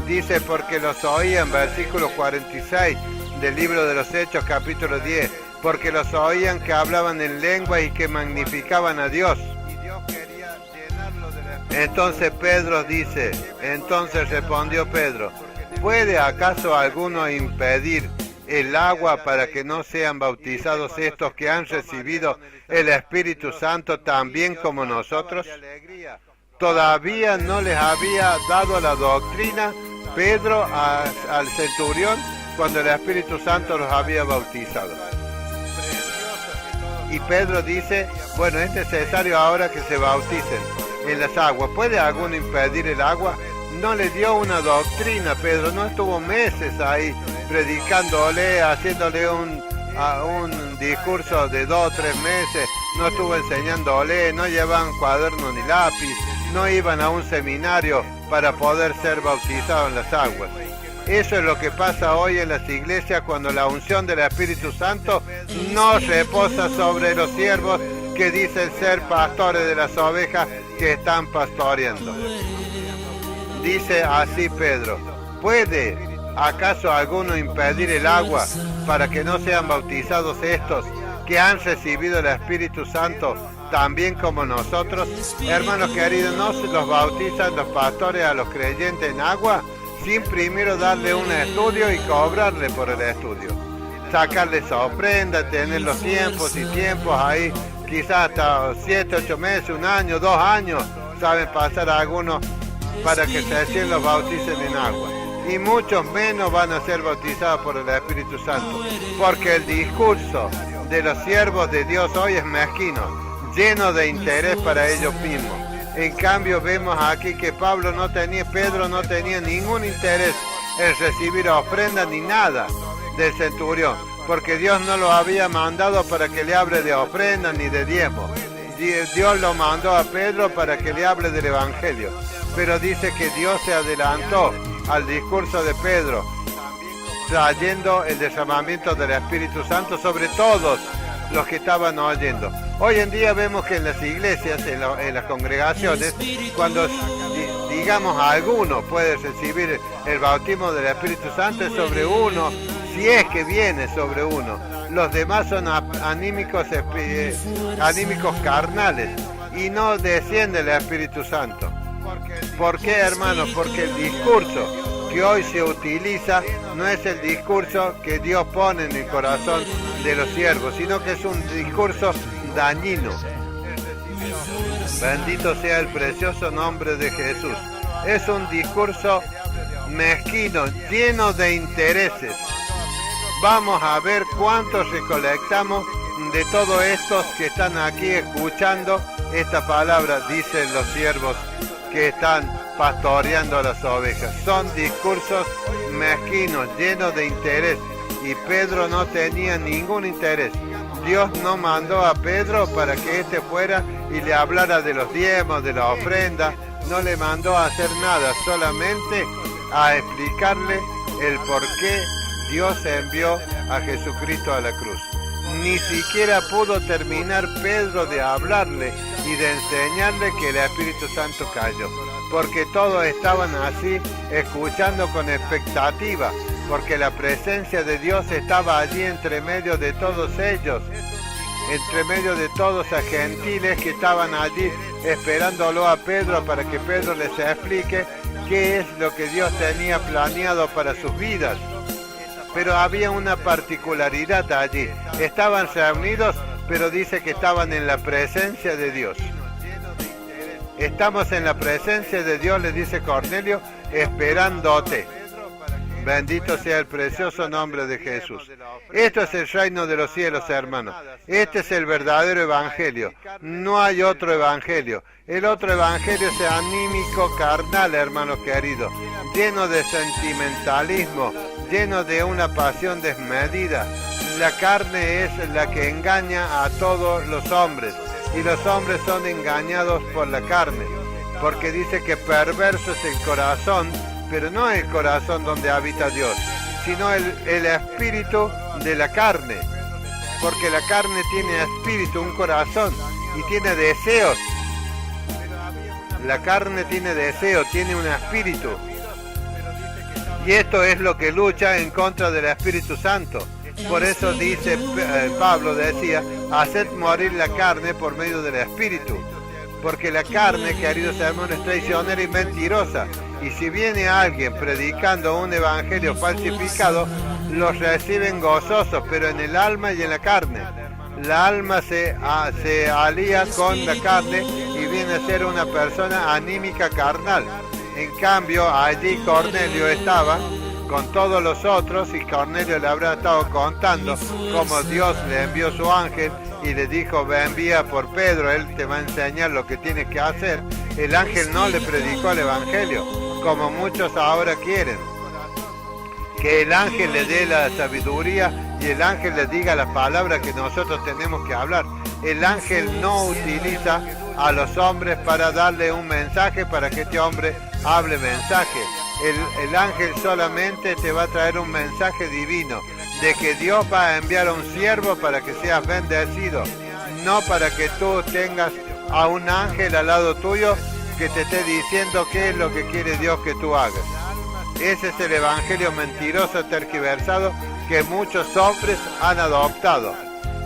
Dice, porque los oían, versículo 46 del libro de los Hechos, capítulo 10, porque los oían que hablaban en lengua y que magnificaban a Dios. Entonces Pedro dice, entonces respondió Pedro, ¿puede acaso alguno impedir el agua para que no sean bautizados estos que han recibido el Espíritu Santo también como nosotros? Todavía no les había dado la doctrina Pedro al centurión cuando el Espíritu Santo los había bautizado. Y Pedro dice, bueno, es necesario ahora que se bauticen en las aguas. ¿Puede alguno impedir el agua? no le dio una doctrina. Pedro no estuvo meses ahí predicándole, haciéndole un discurso de 2 o 3 meses, no estuvo enseñándole, no llevaban cuaderno ni lápiz, no iban a un seminario para poder ser bautizados en las aguas. Eso es lo que pasa hoy en las iglesias cuando la unción del Espíritu Santo no reposa sobre los siervos que dicen ser pastores de las ovejas que están pastoreando. Dice así Pedro: ¿puede acaso alguno impedir el agua para que no sean bautizados estos que han recibido el Espíritu Santo también como nosotros? Hermanos queridos, ¿no se los bautizan los pastores a los creyentes en agua sin primero darle un estudio y cobrarle por el estudio? Sacarles ofrenda, tener los tiempos y tiempos ahí, quizás hasta 7, 8 meses, 1 año, 2 años, saben pasar a algunos para que recién los bauticen en agua. Y muchos menos van a ser bautizados por el Espíritu Santo, porque el discurso de los siervos de Dios hoy es mezquino, lleno de interés para ellos mismos. En cambio vemos aquí que Pedro no tenía ningún interés en recibir ofrenda ni nada del centurión, porque Dios no lo había mandado para que le hable de ofrenda ni de diezmo. Dios lo mandó a Pedro para que le hable del Evangelio, pero dice que Dios se adelantó al discurso de Pedro, trayendo el derramamiento del Espíritu Santo sobre todos los que estaban oyendo. Hoy en día vemos que en las iglesias, en las congregaciones, cuando digamos alguno puede recibir el bautismo del Espíritu Santo, es sobre uno, si es que viene sobre uno. Los demás son anímicos carnales y no desciende el Espíritu Santo. ¿Por qué, hermanos? Porque el discurso que hoy se utiliza no es el discurso que Dios pone en el corazón de los siervos, sino que es un discurso dañino. Bendito sea el precioso nombre de Jesús. Es un discurso mezquino, lleno de intereses. Vamos a ver cuántos recolectamos de todos estos que están aquí escuchando esta palabra, dicen los siervos que están pastoreando a las ovejas. Son discursos mezquinos, llenos de interés, y Pedro no tenía ningún interés. Dios no mandó a Pedro para que éste fuera y le hablara de los diezmos, de la ofrenda. No le mandó a hacer nada, solamente a explicarle el por qué Dios envió a Jesucristo a la cruz. Ni siquiera pudo terminar Pedro de hablarle y de enseñarle que el Espíritu Santo cayó, porque todos estaban así escuchando con expectativa, porque la presencia de Dios estaba allí entre medio de todos ellos, entre medio de todos los gentiles que estaban allí esperándolo a Pedro para que Pedro les explique qué es lo que Dios tenía planeado para sus vidas. Pero había una particularidad allí. Estaban reunidos, pero dice que estaban en la presencia de Dios. Estamos en la presencia de Dios, le dice Cornelio, esperándote. Bendito sea el precioso nombre de Jesús. Esto es el reino de los cielos, hermanos. Este es el verdadero evangelio. No hay otro evangelio. El otro evangelio es anímico, carnal, hermanos queridos, lleno de sentimentalismo, lleno de una pasión desmedida. La carne es la que engaña a todos los hombres, y los hombres son engañados por la carne, porque dice que perverso es el corazón, pero no el corazón donde habita Dios, sino el espíritu de la carne, porque la carne tiene espíritu, un corazón, y tiene deseos. La carne tiene deseo, tiene un espíritu. Y esto es lo que lucha en contra del Espíritu Santo. Por eso dice, Pablo decía, haced morir la carne por medio del Espíritu. Porque la carne, queridos hermanos, es traicionera y mentirosa. Y si viene alguien predicando un evangelio falsificado, los reciben gozosos, pero en el alma y en la carne. La alma se alía con la carne y viene a ser una persona anímica carnal. En cambio, allí Cornelio estaba con todos los otros, y Cornelio le habrá estado contando cómo Dios le envió su ángel y le dijo, ve, envía por Pedro, él te va a enseñar lo que tienes que hacer. El ángel no le predicó el evangelio. como muchos ahora quieren. Que el ángel le dé la sabiduría y el ángel le diga las palabras que nosotros tenemos que hablar. El ángel no utiliza a los hombres para darle un mensaje, para que este hombre hable mensaje. El ángel solamente te va a traer un mensaje divino, de que Dios va a enviar a un siervo para que seas bendecido, no para que tú tengas a un ángel al lado tuyo que te esté diciendo qué es lo que quiere Dios que tú hagas. Ese es el evangelio mentiroso, tergiversado, que muchos hombres han adoptado.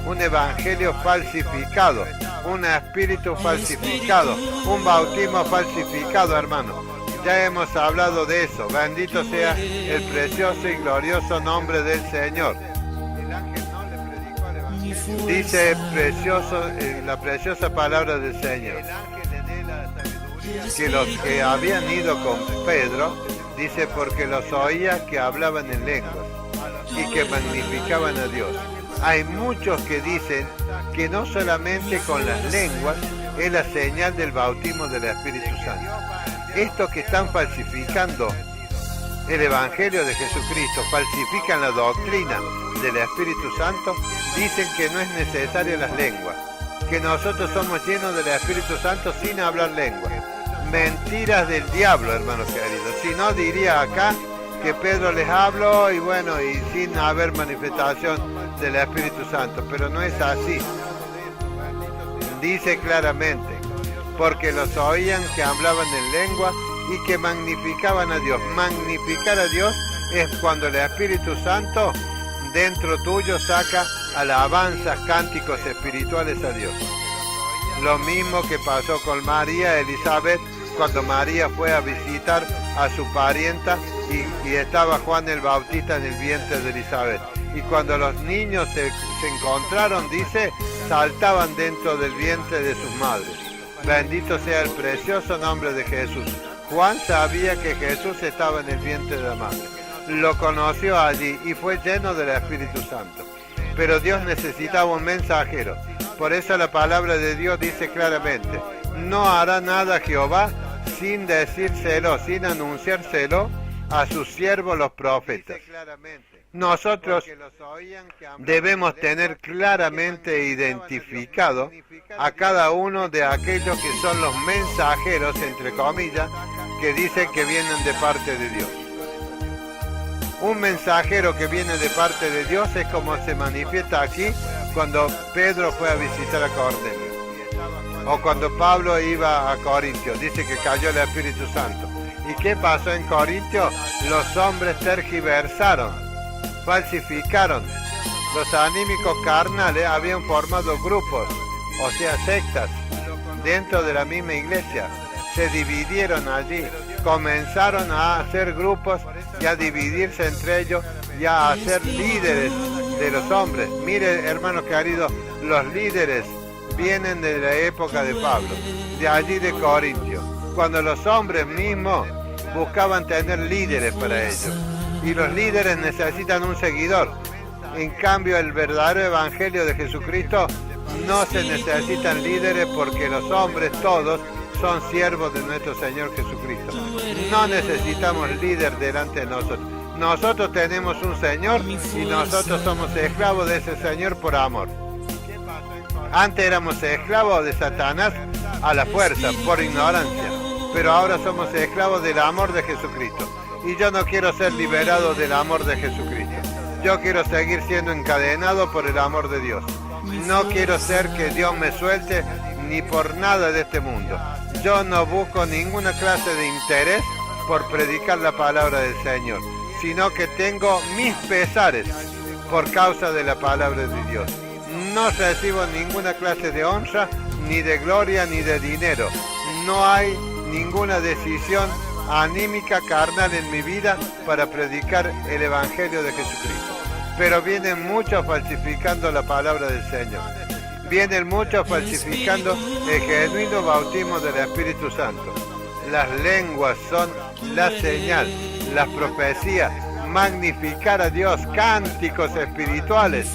Un evangelio falsificado, un espíritu falsificado, un bautismo falsificado, hermano. Ya hemos hablado de eso. Bendito sea el precioso y glorioso nombre del Señor. El ángel no le predicó el evangelio. Dice la preciosa palabra del Señor. Que los que habían ido con Pedro, dice, porque los oía que hablaban en lenguas y que magnificaban a Dios. Hay muchos que dicen que no solamente con las lenguas es la señal del bautismo del Espíritu Santo. Estos que están falsificando el Evangelio de Jesucristo, falsifican la doctrina del Espíritu Santo, dicen que no es necesaria las lenguas, que nosotros somos llenos del Espíritu Santo sin hablar lengua. Mentiras del diablo, hermanos queridos. Si no, diría acá que Pedro les habló y bueno, y sin haber manifestación del Espíritu Santo, pero no es así. Dice claramente, porque los oían que hablaban en lengua y que magnificaban a Dios. Magnificar a Dios es cuando el Espíritu Santo dentro tuyo saca alabanzas, cánticos espirituales a Dios. Lo mismo que pasó con María Elizabeth, cuando María fue a visitar a su parienta y estaba Juan el Bautista en el vientre de Elizabeth. Y cuando los niños se encontraron, dice, saltaban dentro del vientre de sus madres. Bendito sea el precioso nombre de Jesús. Juan sabía que Jesús estaba en el vientre de la madre. Lo conoció allí y fue lleno del Espíritu Santo. Pero Dios necesitaba un mensajero. Por eso la palabra de Dios dice claramente, no hará nada Jehová sin decírselo, sin anunciárselo a sus siervos los profetas. Nosotros debemos tener claramente identificado a cada uno de aquellos que son los mensajeros, entre comillas, que dicen que vienen de parte de Dios. Un mensajero que viene de parte de Dios es como se manifiesta aquí cuando Pedro fue a visitar a Cornelio. O cuando Pablo iba a Corintio, dice que cayó el Espíritu Santo. ¿Y qué pasó en Corintio? Los hombres tergiversaron, falsificaron. Los anímicos carnales habían formado grupos, o sea, sectas, dentro de la misma iglesia. Se dividieron allí, comenzaron a hacer grupos y a dividirse entre ellos y a ser líderes de los hombres. Mire, hermanos queridos, los líderes vienen de la época de Pablo, de allí de Corintio, cuando los hombres mismos buscaban tener líderes para ellos. Y los líderes necesitan un seguidor. En cambio, el verdadero evangelio de Jesucristo no se necesitan líderes porque los hombres todos son siervos de nuestro Señor Jesucristo. No necesitamos líder delante de nosotros. Nosotros tenemos un Señor y nosotros somos esclavos de ese Señor por amor. Antes éramos esclavos de Satanás a la fuerza, por ignorancia, pero ahora somos esclavos del amor de Jesucristo. Y yo no quiero ser liberado del amor de Jesucristo. Yo quiero seguir siendo encadenado por el amor de Dios. No quiero ser que Dios me suelte ni por nada de este mundo. Yo no busco ninguna clase de interés por predicar la palabra del Señor, sino que tengo mis pesares por causa de la palabra de Dios. No recibo ninguna clase de honra, ni de gloria, ni de dinero. No hay ninguna decisión anímica, carnal en mi vida para predicar el Evangelio de Jesucristo. Pero vienen muchos falsificando la palabra del Señor. Vienen muchos falsificando el genuino bautismo del Espíritu Santo. Las lenguas son la señal, las profecías, magnificar a Dios, cánticos espirituales,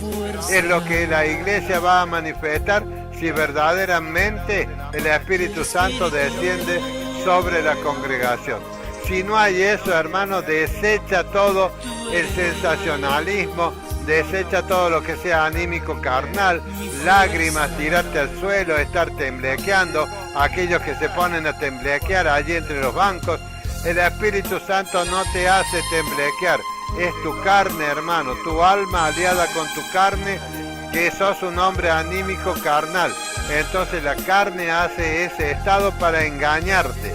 es lo que la iglesia va a manifestar si verdaderamente el Espíritu Santo desciende sobre la congregación. Si no hay eso, hermano, desecha todo el sensacionalismo, desecha todo lo que sea anímico carnal, lágrimas, tirarte al suelo, estar temblequeando, aquellos que se ponen a temblequear allí entre los bancos. El Espíritu Santo no te hace temblequear, es tu carne, hermano, tu alma aliada con tu carne, que sos un hombre anímico carnal. Entonces la carne hace ese estado para engañarte.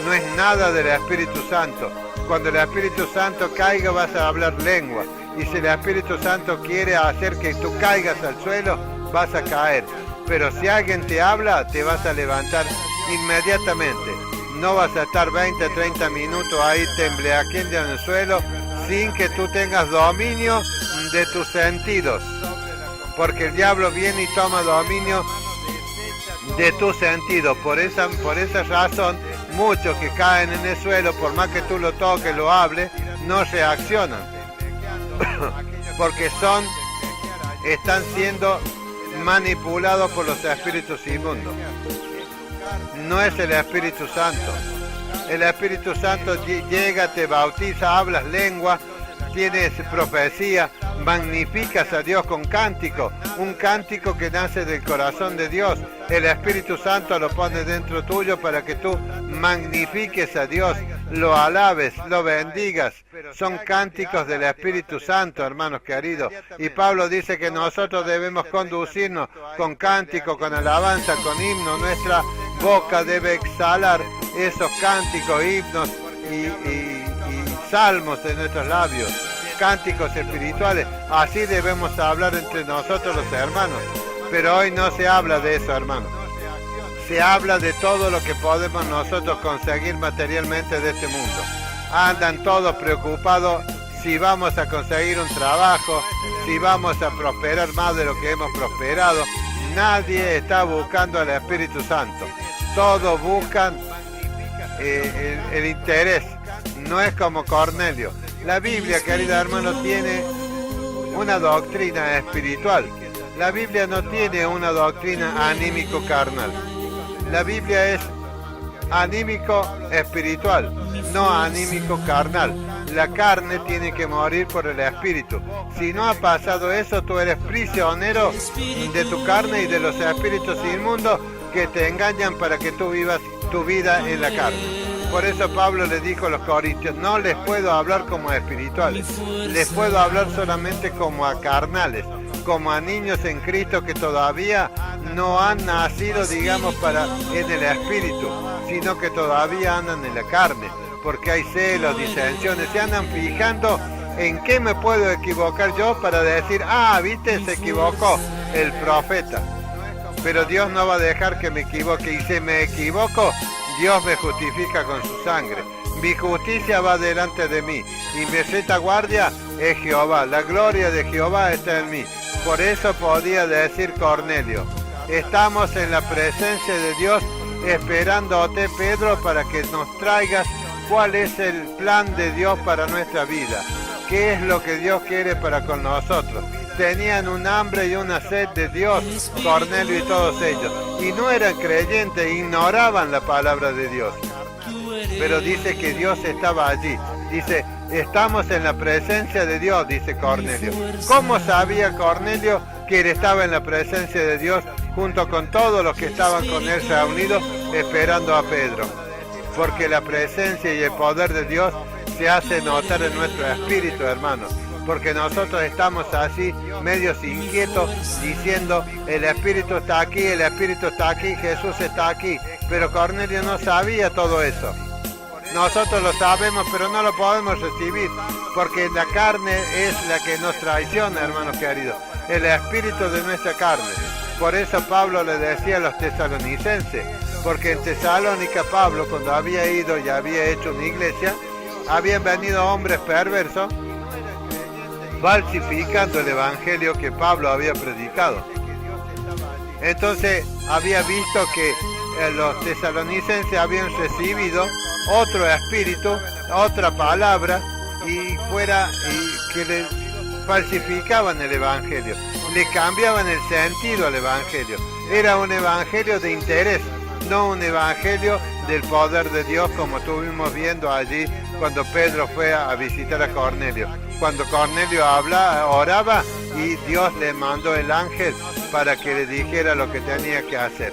No es nada del Espíritu Santo. Cuando el Espíritu Santo caiga vas a hablar lengua. Y si el Espíritu Santo quiere hacer que tú caigas al suelo, vas a caer. Pero si alguien te habla, te vas a levantar inmediatamente. No vas a estar 20, 30 minutos ahí temblequeando en el suelo sin que tú tengas dominio de tus sentidos. Porque el diablo viene y toma dominio de tus sentidos. Por esa razón, muchos que caen en el suelo, por más que tú lo toques, lo hables, no reaccionan. Porque están siendo manipulados por los espíritus inmundos. No es el Espíritu Santo. El Espíritu Santo llega, te bautiza, hablas lengua, tienes profecía, magnificas a Dios con cántico, un cántico que nace del corazón de Dios. El Espíritu Santo lo pone dentro tuyo para que tú magnifiques a Dios, lo alabes, lo bendigas. Son cánticos del Espíritu Santo, hermanos queridos. Y Pablo dice que nosotros debemos conducirnos con cántico, con alabanza, con himno. Nuestra boca debe exhalar esos cánticos, himnos y salmos de nuestros labios, cánticos espirituales. Así debemos hablar entre nosotros los hermanos. Pero hoy no se habla de eso, hermanos. Se habla de todo lo que podemos nosotros conseguir materialmente de este mundo. Andan todos preocupados si vamos a conseguir un trabajo, si vamos a prosperar más de lo que hemos prosperado. Nadie está buscando al Espíritu Santo. Todos buscan el interés. No es como Cornelio. La Biblia, querido hermano, tiene una doctrina espiritual. La Biblia no tiene una doctrina anímico-carnal. La Biblia es anímico-espiritual, no anímico-carnal. La carne tiene que morir por el Espíritu. Si no ha pasado eso, tú eres prisionero de tu carne y de los espíritus inmundos que te engañan para que tú vivas tu vida en la carne. Por eso Pablo le dijo a los corintios, no les puedo hablar como espirituales, les puedo hablar solamente como a carnales, como a niños en Cristo que todavía no han nacido, digamos, en el Espíritu, sino que todavía andan en la carne, porque hay celos, disensiones, se andan fijando en qué me puedo equivocar yo para decir, viste, se equivocó el profeta. Pero Dios no va a dejar que me equivoque, y si me equivoco, Dios me justifica con su sangre. Mi justicia va delante de mí y mi retaguardia es Jehová. La gloria de Jehová está en mí. Por eso podía decir Cornelio, estamos en la presencia de Dios esperándote, Pedro, para que nos traigas cuál es el plan de Dios para nuestra vida. ¿Qué es lo que Dios quiere para con nosotros? Tenían un hambre y una sed de Dios, Cornelio y todos ellos. Y no eran creyentes, ignoraban la palabra de Dios. Pero dice que Dios estaba allí. Dice, estamos en la presencia de Dios, dice Cornelio. ¿Cómo sabía Cornelio que él estaba en la presencia de Dios junto con todos los que estaban con él reunidos esperando a Pedro? Porque la presencia y el poder de Dios se hace notar en nuestro espíritu, hermanos. Porque nosotros estamos así, medios inquietos, diciendo, el Espíritu está aquí, el Espíritu está aquí, Jesús está aquí. Pero Cornelio no sabía todo eso. Nosotros lo sabemos, pero no lo podemos recibir, porque la carne es la que nos traiciona, hermanos queridos. El espíritu de nuestra carne. Por eso Pablo le decía a los tesalonicenses, porque en Tesalónica Pablo, cuando había ido y había hecho una iglesia, habían venido hombres perversos, falsificando el evangelio que Pablo había predicado. Entonces había visto que los tesalonicenses habían recibido otro espíritu, otra palabra, y que le falsificaban el evangelio, le cambiaban el sentido al evangelio. Era un evangelio de interés, no un evangelio del poder de Dios, como estuvimos viendo allí cuando Pedro fue a visitar a Cornelio. Cuando Cornelio oraba y Dios le mandó el ángel para que le dijera lo que tenía que hacer.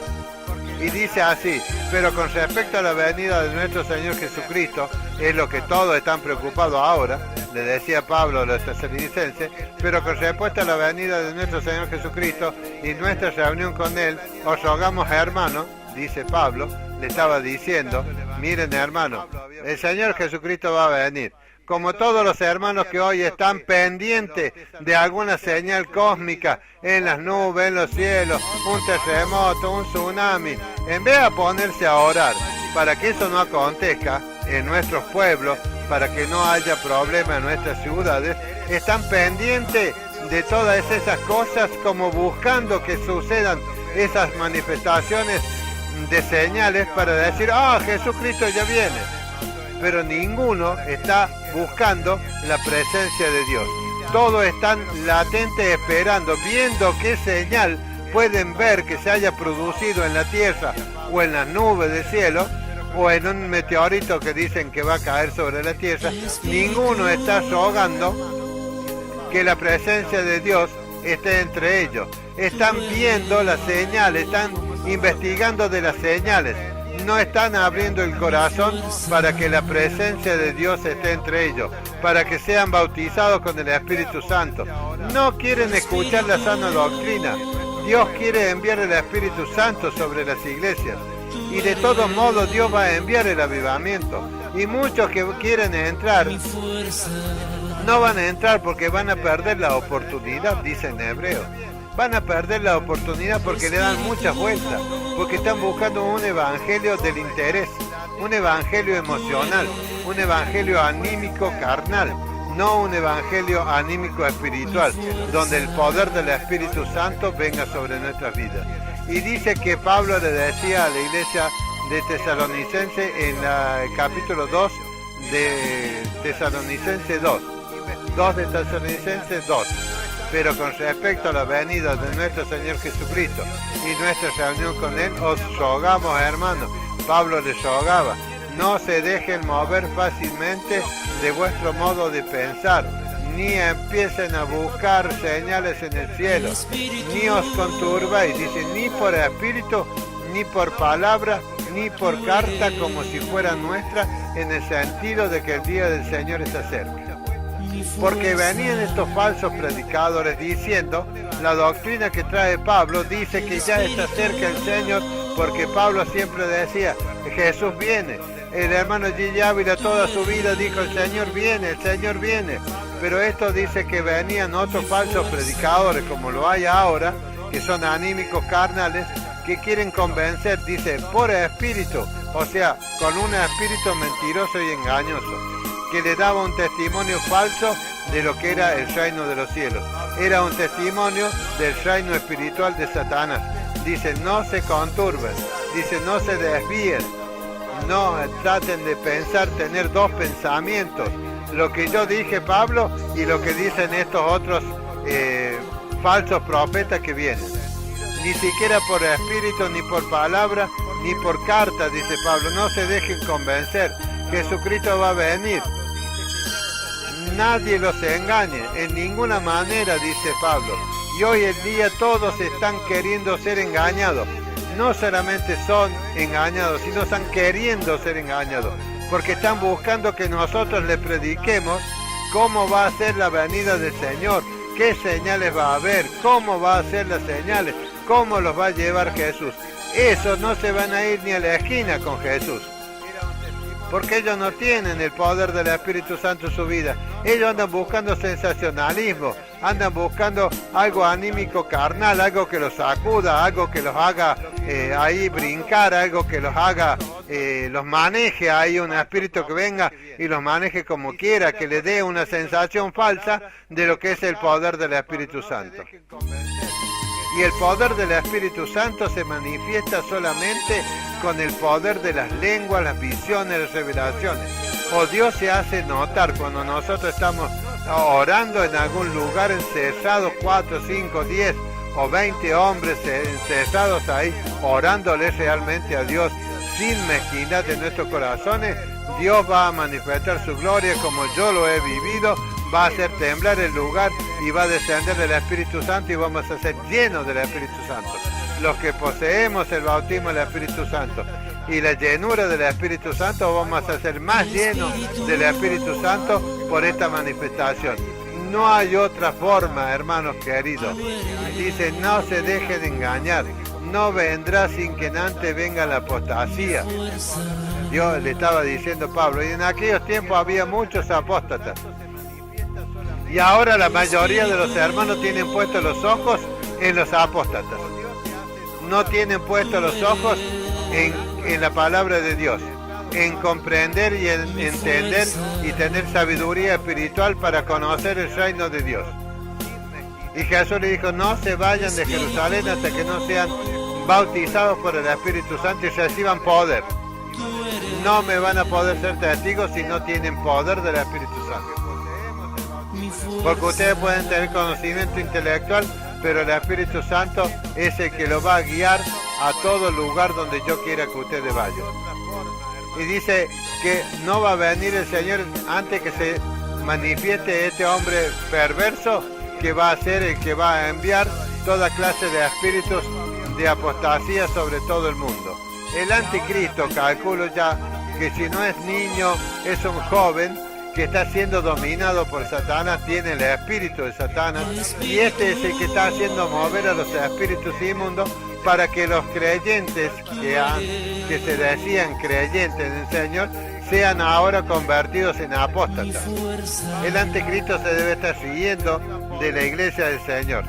Y dice así: pero con respecto a la venida de nuestro Señor Jesucristo, es lo que todos están preocupados ahora, le decía Pablo a los tesalonicenses, pero con respecto a la venida de nuestro Señor Jesucristo y nuestra reunión con Él, os rogamos, hermanos, dice Pablo, le estaba diciendo, miren hermanos, el Señor Jesucristo va a venir. Como todos los hermanos que hoy están pendientes de alguna señal cósmica en las nubes, en los cielos, un terremoto, un tsunami, en vez de ponerse a orar para que eso no acontezca en nuestros pueblos, para que no haya problemas en nuestras ciudades, están pendientes de todas esas cosas, como buscando que sucedan esas manifestaciones de señales para decir, Jesucristo ya viene. Pero ninguno está buscando la presencia de Dios. Todos están latentes esperando, viendo qué señal pueden ver que se haya producido en la tierra o en las nubes del cielo o en un meteorito que dicen que va a caer sobre la tierra. Ninguno está rogando que la presencia de Dios esté entre ellos. Están viendo las señales, están investigando de las señales. No están abriendo el corazón para que la presencia de Dios esté entre ellos, para que sean bautizados con el Espíritu Santo. No quieren escuchar la sana doctrina. Dios quiere enviar el Espíritu Santo sobre las iglesias. Y de todos modos Dios va a enviar el avivamiento. Y muchos que quieren entrar, no van a entrar porque van a perder la oportunidad, dice en hebreo. Van a perder la oportunidad porque le dan muchas vueltas, porque están buscando un evangelio del interés, un evangelio emocional, un evangelio anímico carnal, no un evangelio anímico espiritual, donde el poder del Espíritu Santo venga sobre nuestras vidas. Y dice que Pablo le decía a la iglesia de Tesalonicense en el capítulo 2 de Tesalonicense 2 de Tesalonicense 2. Pero con respecto a la venida de nuestro Señor Jesucristo y nuestra reunión con Él, os rogamos, hermanos, Pablo les rogaba, no se dejen mover fácilmente de vuestro modo de pensar, ni empiecen a buscar señales en el cielo, ni os conturbéis, dice, ni por espíritu, ni por palabra, ni por carta, como si fuera nuestra, en el sentido de que el día del Señor está cerca. Porque venían estos falsos predicadores diciendo, la doctrina que trae Pablo dice que ya está cerca el Señor, porque Pablo siempre decía, Jesús viene. El hermano Gigi Ávila toda su vida dijo, el Señor viene, el Señor viene. Pero esto dice que venían otros falsos predicadores, como lo hay ahora, que son anímicos carnales, que quieren convencer, dice, por espíritu, o sea, con un espíritu mentiroso y engañoso, que le daba un testimonio falso de lo que era el reino de los cielos. Era un testimonio del reino espiritual de Satanás. Dice, no se conturben, dice, no se desvíen, no traten de pensar, tener dos pensamientos, lo que yo dije, Pablo, y lo que dicen estos otros falsos profetas que vienen. Ni siquiera por espíritu, ni por palabra, ni por carta, dice Pablo, no se dejen convencer. Jesucristo va a venir. Nadie los engañe, en ninguna manera, dice Pablo. Y hoy en día todos están queriendo ser engañados. No solamente son engañados, sino están queriendo ser engañados. Porque están buscando que nosotros les prediquemos cómo va a ser la venida del Señor, qué señales va a haber, cómo va a ser las señales, cómo los va a llevar Jesús. Esos no se van a ir ni a la esquina con Jesús. Porque ellos no tienen el poder del Espíritu Santo en su vida. Ellos andan buscando sensacionalismo, andan buscando algo anímico carnal, algo que los sacuda, algo que los haga ahí brincar, algo que los haga, los maneje, hay un espíritu que venga y los maneje como quiera, que le dé una sensación falsa de lo que es el poder del Espíritu Santo. Y el poder del Espíritu Santo se manifiesta solamente con el poder de las lenguas, las visiones, las revelaciones. O Dios se hace notar cuando nosotros estamos orando en algún lugar encerrados, 4, 5, 10 o 20 hombres encerrados ahí, orándole realmente a Dios, sin mezquindad de nuestros corazones, Dios va a manifestar su gloria como yo lo he vivido, va a hacer temblar el lugar y va a descender el Espíritu Santo y vamos a ser llenos del Espíritu Santo. Los que poseemos el bautismo del Espíritu Santo y la llenura del Espíritu Santo, vamos a ser más llenos del Espíritu Santo por esta manifestación. No hay otra forma, hermanos queridos. Dice, no se dejen engañar. No vendrá sin que antes venga la apostasía. Dios le estaba diciendo a Pablo, y en aquellos tiempos había muchos apóstatas. Y ahora la mayoría de los hermanos tienen puestos los ojos en los apóstatas. No tienen puestos los ojos en la palabra de Dios, en comprender y en entender y tener sabiduría espiritual para conocer el reino de Dios. Y Jesús le dijo, no se vayan de Jerusalén hasta que no sean bautizados por el Espíritu Santo y reciban poder. No me van a poder ser testigos si no tienen poder del Espíritu Santo. Porque ustedes pueden tener conocimiento intelectual, pero el Espíritu Santo es el que lo va a guiar a todo lugar donde yo quiera que ustedes vayan. Y dice que no va a venir el Señor antes que se manifieste este hombre perverso, que va a ser el que va a enviar toda clase de espíritus de apostasía sobre todo el mundo. El anticristo, calculo ya, que si no es niño, es un joven que está siendo dominado por Satanás, tiene el espíritu de Satanás, y este es el que está haciendo mover a los espíritus inmundos para que los creyentes que se decían creyentes en el Señor sean ahora convertidos en apóstatas. El anticristo se debe estar siguiendo de la iglesia del Señor,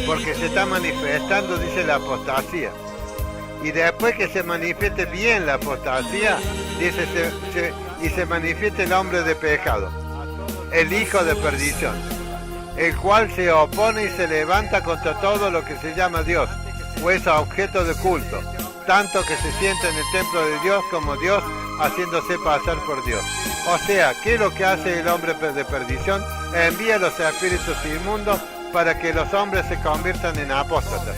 porque se está manifestando, dice, la apostasía. Y después que se manifieste bien la apostasía, dice, y se manifieste el hombre de pecado, el hijo de perdición, el cual se opone y se levanta contra todo lo que se llama Dios, o es objeto de culto, tanto que se sienta en el templo de Dios como Dios, haciéndose pasar por Dios. O sea, ¿qué es lo que hace el hombre de perdición? Envía los espíritus inmundos para que los hombres se conviertan en apóstatas.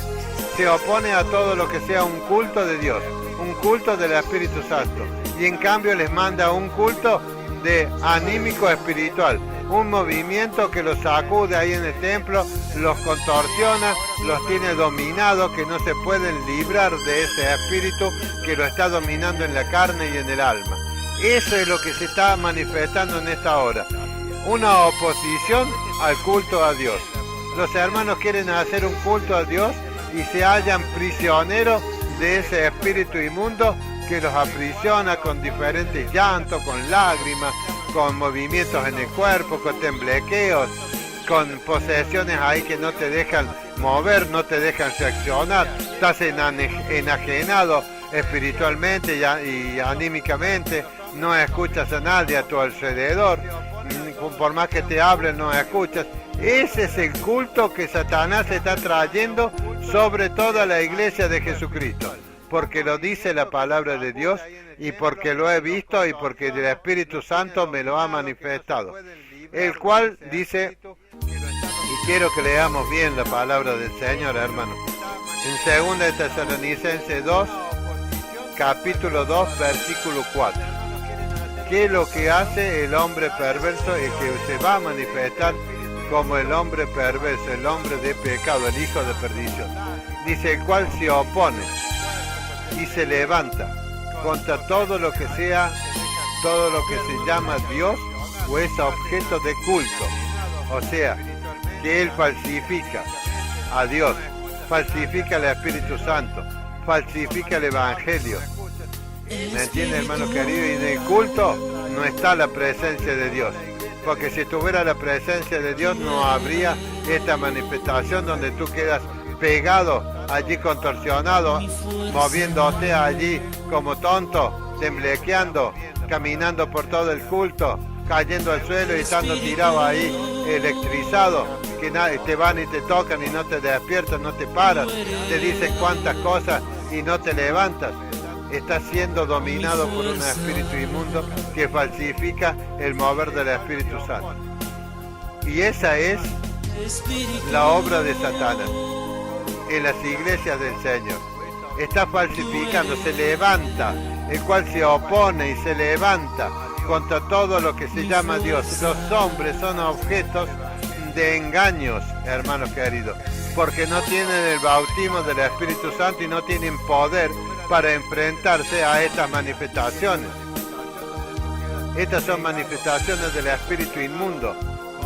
Se opone a todo lo que sea un culto de Dios, un culto del Espíritu Santo, y en cambio les manda un culto de anímico espiritual, un movimiento que los sacude ahí en el templo, los contorsiona, los tiene dominados, que no se pueden librar de ese espíritu que lo está dominando en la carne y en el alma. Eso es lo que se está manifestando en esta hora, una oposición al culto a Dios. Los hermanos quieren hacer un culto a Dios y se hallan prisioneros de ese espíritu inmundo que los aprisiona con diferentes llantos, con lágrimas, con movimientos en el cuerpo, con temblequeos, con posesiones ahí que no te dejan mover, no te dejan reaccionar. Estás enajenado espiritualmente y anímicamente, no escuchas a nadie a tu alrededor, por más que te hablen no escuchas. Ese es el culto que Satanás está trayendo sobre toda la iglesia de Jesucristo, porque lo dice la palabra de Dios y porque lo he visto y porque el Espíritu Santo me lo ha manifestado, el cual dice, y quiero que leamos bien la palabra del Señor, hermano, en 2 de Tesalonicenses 2, capítulo 2, versículo 4. ¿Qué es lo que hace el hombre perverso y que se va a manifestar como el hombre perverso, el hombre de pecado, el hijo de perdición? Dice, el cual se opone y se levanta contra todo lo que sea, todo lo que se llama Dios o es objeto de culto. O sea, que él falsifica a Dios, falsifica el Espíritu Santo, falsifica el Evangelio. ¿Me entiende, hermano querido? Y en el culto no está la presencia de Dios. Porque si tuviera la presencia de Dios no habría esta manifestación donde tú quedas pegado allí contorsionado, moviéndote allí como tonto, temblequeando, caminando por todo el culto, cayendo al suelo y estando tirado ahí, electrizado, que te van y te tocan y no te despiertan, no te paras, te dicen cuántas cosas y no te levantas. Estás siendo dominado por un espíritu inmundo que falsifica el mover del Espíritu Santo. Y esa es la obra de Satanás en las iglesias del Señor. está falsificando, se levanta, el cual se opone y se levanta contra todo lo que se llama Dios. Los hombres son objetos de engaños, hermanos queridos, porque no tienen el bautismo del Espíritu Santo y no tienen poder para enfrentarse a estas manifestaciones. Estas son manifestaciones del espíritu inmundo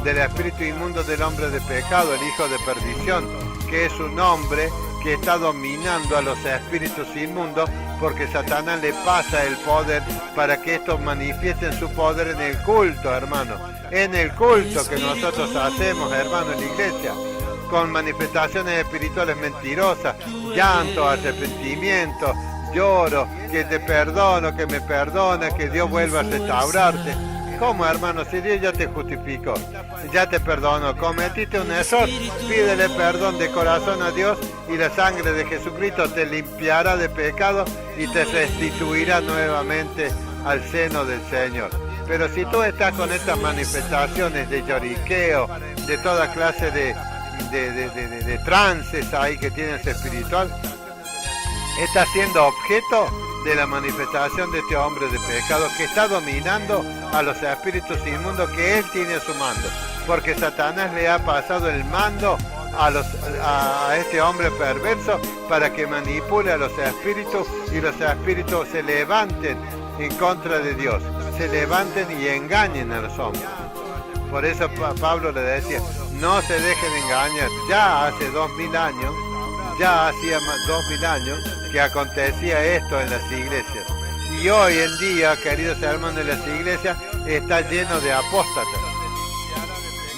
del hombre de pecado, el hijo de perdición, que es un hombre que está dominando a los espíritus inmundos, porque Satanás le pasa el poder para que estos manifiesten su poder en el culto, hermano. En el culto que nosotros hacemos, hermano, en la iglesia, con manifestaciones espirituales mentirosas, llanto, arrepentimiento, lloro, que te perdono, que me perdona, que Dios vuelva a restaurarte. ¿Cómo, hermano? Si Dios ya te justificó, ya te perdonó, cometiste un error, pídele perdón de corazón a Dios y la sangre de Jesucristo te limpiará de pecado y te restituirá nuevamente al seno del Señor. Pero si tú estás con estas manifestaciones de lloriqueo, de toda clase de trances ahí que tienes espiritual, estás siendo objeto de la manifestación de este hombre de pecado que está dominando a los espíritus inmundos que él tiene a su mando, porque Satanás le ha pasado el mando a este hombre perverso para que manipule a los espíritus y los espíritus se levanten en contra de Dios, se levanten y engañen a los hombres. Por eso Pablo le decía, no se dejen engañar. Ya hace 2000 años, ya hacía 2000 años que acontecía esto en las iglesias. Y hoy en día, queridos hermanos, de las iglesias está lleno de apóstatas.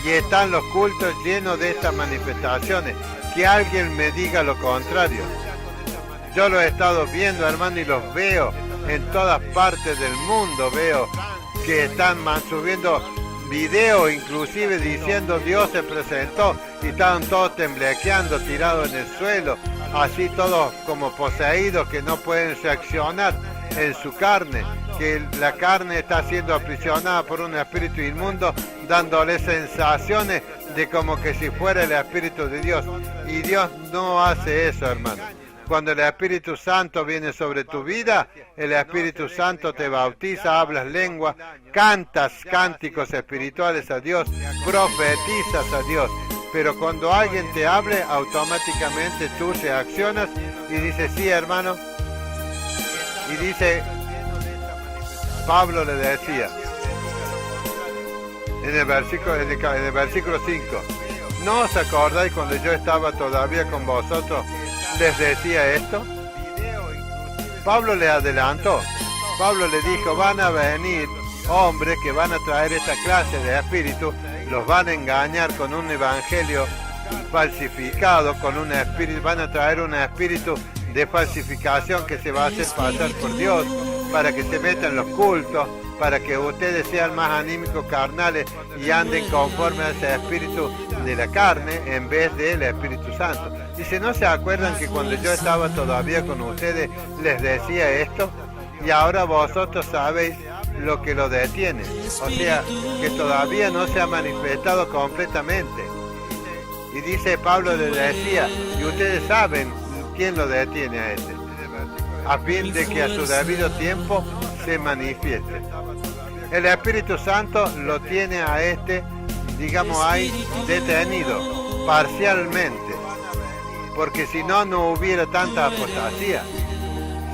Y están los cultos llenos de estas manifestaciones. Que alguien me diga lo contrario. Yo lo he estado viendo, hermano, y los veo en todas partes del mundo. Veo que están subiendo videos, inclusive diciendo Dios se presentó, y estaban todos temblequeando, tirados en el suelo, así todos como poseídos, que no pueden reaccionar en su carne, que la carne está siendo aprisionada por un espíritu inmundo, dándole sensaciones de como que si fuera el Espíritu de Dios. Y Dios no hace eso, hermano. Cuando el Espíritu Santo viene sobre tu vida, el Espíritu Santo te bautiza, hablas lengua, cantas cánticos espirituales a Dios, profetizas a Dios. Pero cuando alguien te hable, automáticamente tú reaccionas y dices, sí, hermano. Y dice, Pablo le decía, en el versículo 5, ¿no os acordáis cuando yo estaba todavía con vosotros? ¿Les decía esto? Pablo le adelantó. Pablo le dijo, van a venir hombres que van a traer esta clase de espíritu, los van a engañar con un evangelio falsificado, con un espíritu, van a traer un espíritu de falsificación que se va a hacer pasar por Dios, para que se metan los cultos, para que ustedes sean más anímicos, carnales, y anden conforme a ese espíritu de la carne en vez del Espíritu Santo. Dice, ¿no se acuerdan que cuando yo estaba todavía con ustedes les decía esto? Y ahora vosotros sabéis lo que lo detiene. O sea, que todavía no se ha manifestado completamente. Y dice, Pablo le decía, y ustedes saben quién lo detiene a ese, a fin de que a su debido tiempo se manifieste. El Espíritu Santo lo tiene a este, digamos ahí, detenido, parcialmente, porque si no, no hubiera tanta apostasía.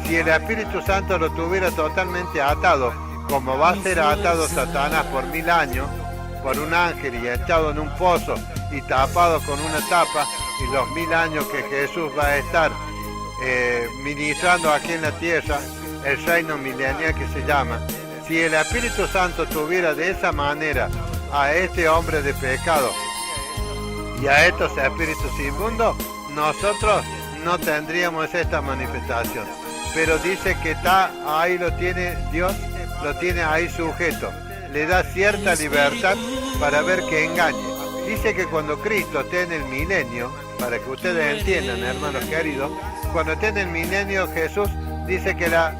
Si el Espíritu Santo lo tuviera totalmente atado, como va a ser atado Satanás por 1000 años, por un ángel y echado en un pozo y tapado con una tapa, y los 1000 años que Jesús va a estar ministrando aquí en la tierra, el reino milenial que se llama. Si el Espíritu Santo tuviera de esa manera a este hombre de pecado y a estos espíritus inmundos, nosotros no tendríamos esta manifestación. Pero dice que está ahí, lo tiene Dios, lo tiene ahí sujeto. Le da cierta libertad para ver que engañe. Dice que cuando Cristo esté en el milenio, para que ustedes entiendan, hermanos queridos, cuando esté en el milenio Jesús, dice que la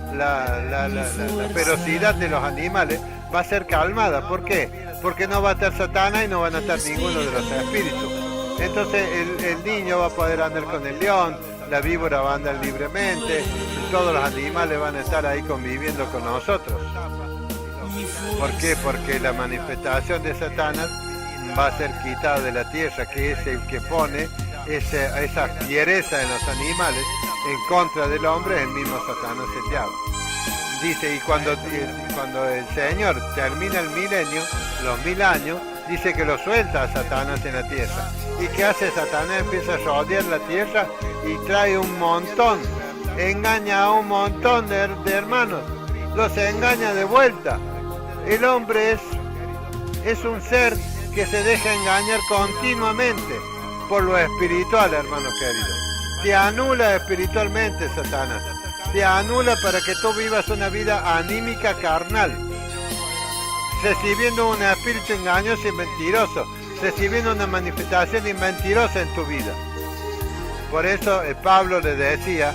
ferocidad de los animales va a ser calmada. ¿Por qué? Porque no va a estar Satanás y no van a estar ninguno de los espíritus. Entonces el niño va a poder andar con el león, la víbora va a andar libremente, todos los animales van a estar ahí conviviendo con nosotros. ¿Por qué? Porque la manifestación de Satanás va a ser quitada de la tierra, que es el que pone esa fiereza en los animales en contra del hombre, el mismo Satanás, el diablo. Dice, y cuando el Señor termina el milenio, los 1000 años, dice que lo suelta a Satanás en la tierra. ¿Y qué hace Satanás? Empieza a rodear la tierra y trae un montón, engaña a un montón de hermanos, los engaña de vuelta. El hombre es un ser que se deja engañar continuamente por lo espiritual, hermano querido. Te anula espiritualmente, Satanás. Te anula para que tú vivas una vida anímica carnal, recibiendo un espíritu engañoso y mentiroso, recibiendo una manifestación mentirosa en tu vida. Por eso Pablo le decía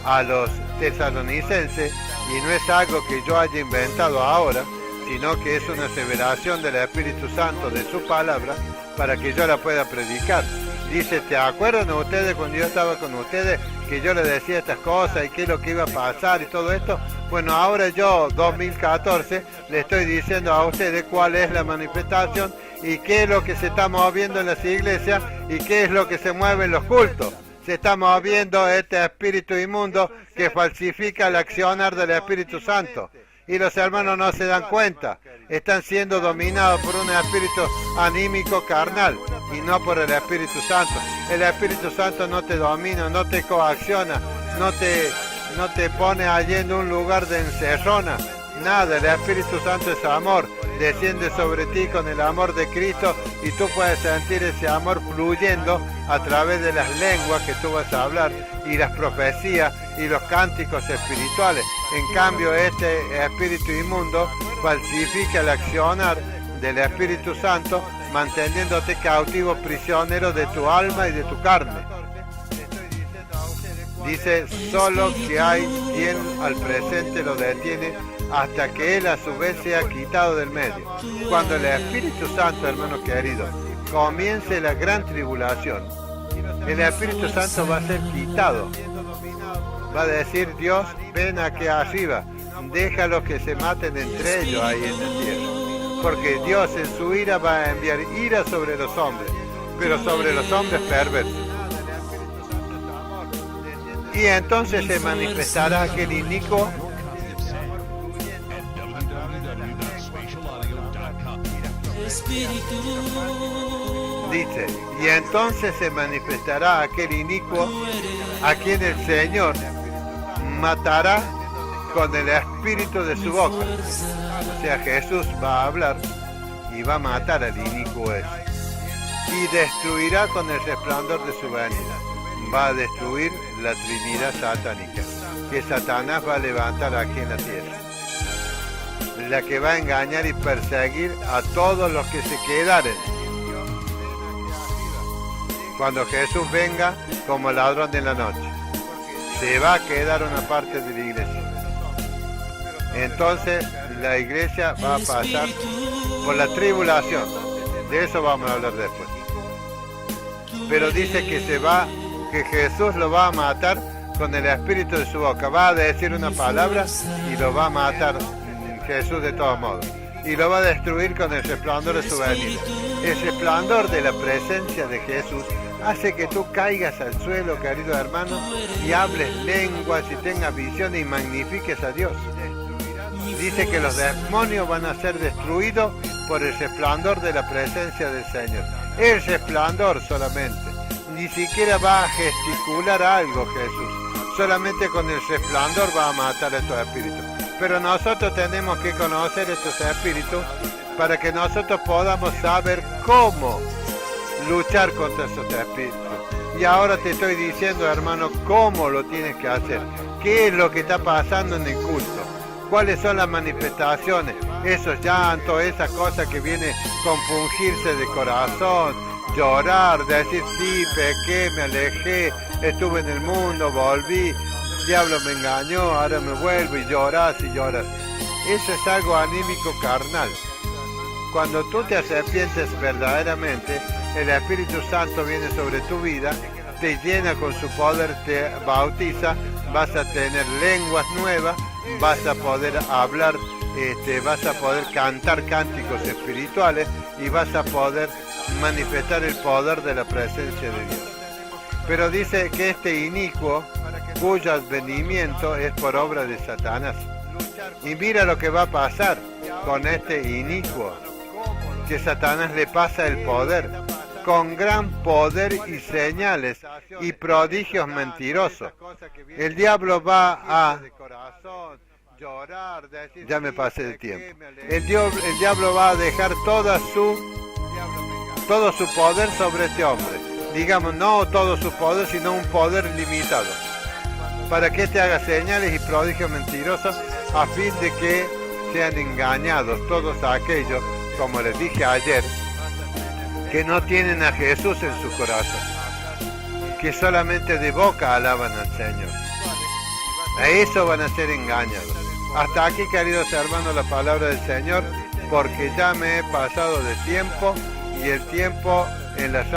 a los tesalonicenses, y no es algo que yo haya inventado ahora, sino que es una aseveración del Espíritu Santo de su palabra, para que yo la pueda predicar. Dice, ¿te acuerdan ustedes cuando yo estaba con ustedes que yo les decía estas cosas y qué es lo que iba a pasar y todo esto? Bueno, ahora yo, 2014, le estoy diciendo a ustedes cuál es la manifestación y qué es lo que se está moviendo en las iglesias y qué es lo que se mueve en los cultos. Se está moviendo este espíritu inmundo que falsifica el accionar del Espíritu Santo. Y los hermanos no se dan cuenta, están siendo dominados por un espíritu anímico carnal y no por el Espíritu Santo. El Espíritu Santo no te domina, no te coacciona, no te pone allí en un lugar de encerrona, nada. El Espíritu Santo es amor, desciende sobre ti con el amor de Cristo y tú puedes sentir ese amor fluyendo a través de las lenguas que tú vas a hablar y las profecías y los cánticos espirituales. En cambio, este espíritu inmundo falsifica el accionar del Espíritu Santo, manteniéndote cautivo, prisionero de tu alma y de tu carne. Dice, solo que hay quien al presente lo detiene hasta que él a su vez sea quitado del medio. Cuando el Espíritu Santo, hermano querido, comience la gran tribulación, el Espíritu Santo va a ser quitado. Va a decir Dios, ven aquí arriba, déjalos que se maten entre ellos ahí en la tierra. Porque Dios en su ira va a enviar ira sobre los hombres, pero sobre los hombres perversos. Y entonces se manifestará aquel inicuo dice, y entonces se manifestará aquel inicuo a quien el Señor matará con el espíritu de su boca. O sea, Jesús va a hablar y va a matar al inicuo ese. Y destruirá con el resplandor de su venida. Va a destruir la Trinidad satánica, que Satanás va a levantar aquí en la tierra. La que va a engañar y perseguir a todos los que se quedaren. Cuando Jesús venga como ladrón de la noche, se va a quedar una parte de la iglesia. Entonces la iglesia va a pasar por la tribulación. De eso vamos a hablar después. Pero dice que Jesús lo va a matar con el espíritu de su boca. Va a decir una palabra y lo va a matar Jesús de todos modos. Y lo va a destruir con el resplandor de su venida. El resplandor de la presencia de Jesús hace que tú caigas al suelo, querido hermano, y hables lenguas y tengas visiones y magnifiques a Dios. Dice que los demonios van a ser destruidos por el resplandor de la presencia del Señor. El resplandor solamente. Ni siquiera va a gesticular algo Jesús. Solamente con el resplandor va a matar a estos espíritus. Pero nosotros tenemos que conocer estos espíritus para que nosotros podamos saber cómo luchar contra esos espíritus. Y ahora te estoy diciendo, hermano, cómo lo tienes que hacer. ¿Qué es lo que está pasando en el culto? ¿Cuáles son las manifestaciones? Esos llantos, esas cosas que vienen compungirse de corazón, llorar, decir sí, pequé, me alejé, estuve en el mundo, volví, el diablo me engañó, ahora me vuelvo y lloras y lloras. Eso es algo anímico carnal. Cuando tú te arrepientes verdaderamente, el Espíritu Santo viene sobre tu vida, te llena con su poder, te bautiza, vas a tener lenguas nuevas, vas a poder hablar, vas a poder cantar cánticos espirituales y vas a poder manifestar el poder de la presencia de Dios. Pero dice que este inicuo, cuyo advenimiento es por obra de Satanás. Y mira lo que va a pasar con este inicuo, que Satanás le pasa el poder, con gran poder y señales y prodigios mentirosos. El diablo va a llorar, ya me pasé el tiempo. El diablo va a dejar todo su poder sobre este hombre. Digamos, no todo su poder, sino un poder limitado. Para que te haga señales y prodigios mentirosos, a fin de que sean engañados todos aquellos, como les dije ayer, que no tienen a Jesús en su corazón, que solamente de boca alaban al Señor. A eso van a ser engañados. Hasta aquí, queridos hermanos, la palabra del Señor, porque ya me he pasado de tiempo y el tiempo en la